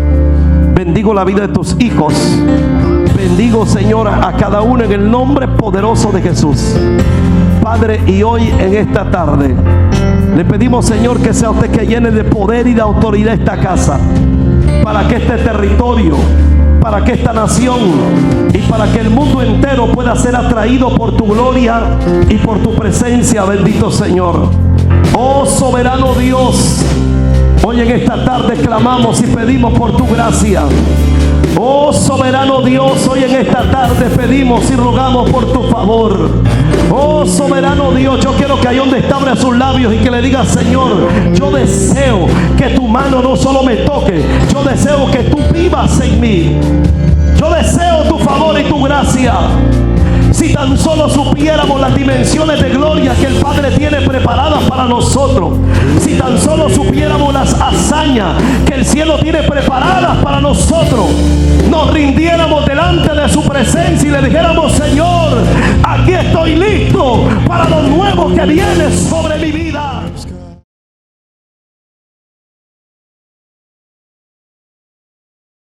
Bendigo la vida de tus hijos. Bendigo, Señor, a cada uno en el nombre poderoso de Jesús. Padre, y hoy en esta tarde le pedimos, Señor, que sea usted que llene de poder y de autoridad esta casa, para que este territorio, para que esta nación y para que el mundo entero pueda ser atraído por tu gloria y por tu presencia, bendito Señor. Oh soberano Dios, hoy en esta tarde clamamos y pedimos por tu gracia. Oh soberano Dios, hoy en esta tarde pedimos y rogamos por tu favor. Oh soberano Dios, yo quiero que ahí donde está abra sus labios y que le diga: Señor, yo deseo que tu mano no solo me toque, yo deseo que tú vivas en mí. Yo deseo tu favor y tu gracia. Si tan solo supiéramos las dimensiones de gloria que el Padre tiene preparadas para nosotros, si tan solo supiéramos las hazañas que el cielo tiene preparadas para nosotros, nos rindiéramos delante de su presencia y le dijéramos: Señor, aquí estoy listo para lo nuevo que viene sobre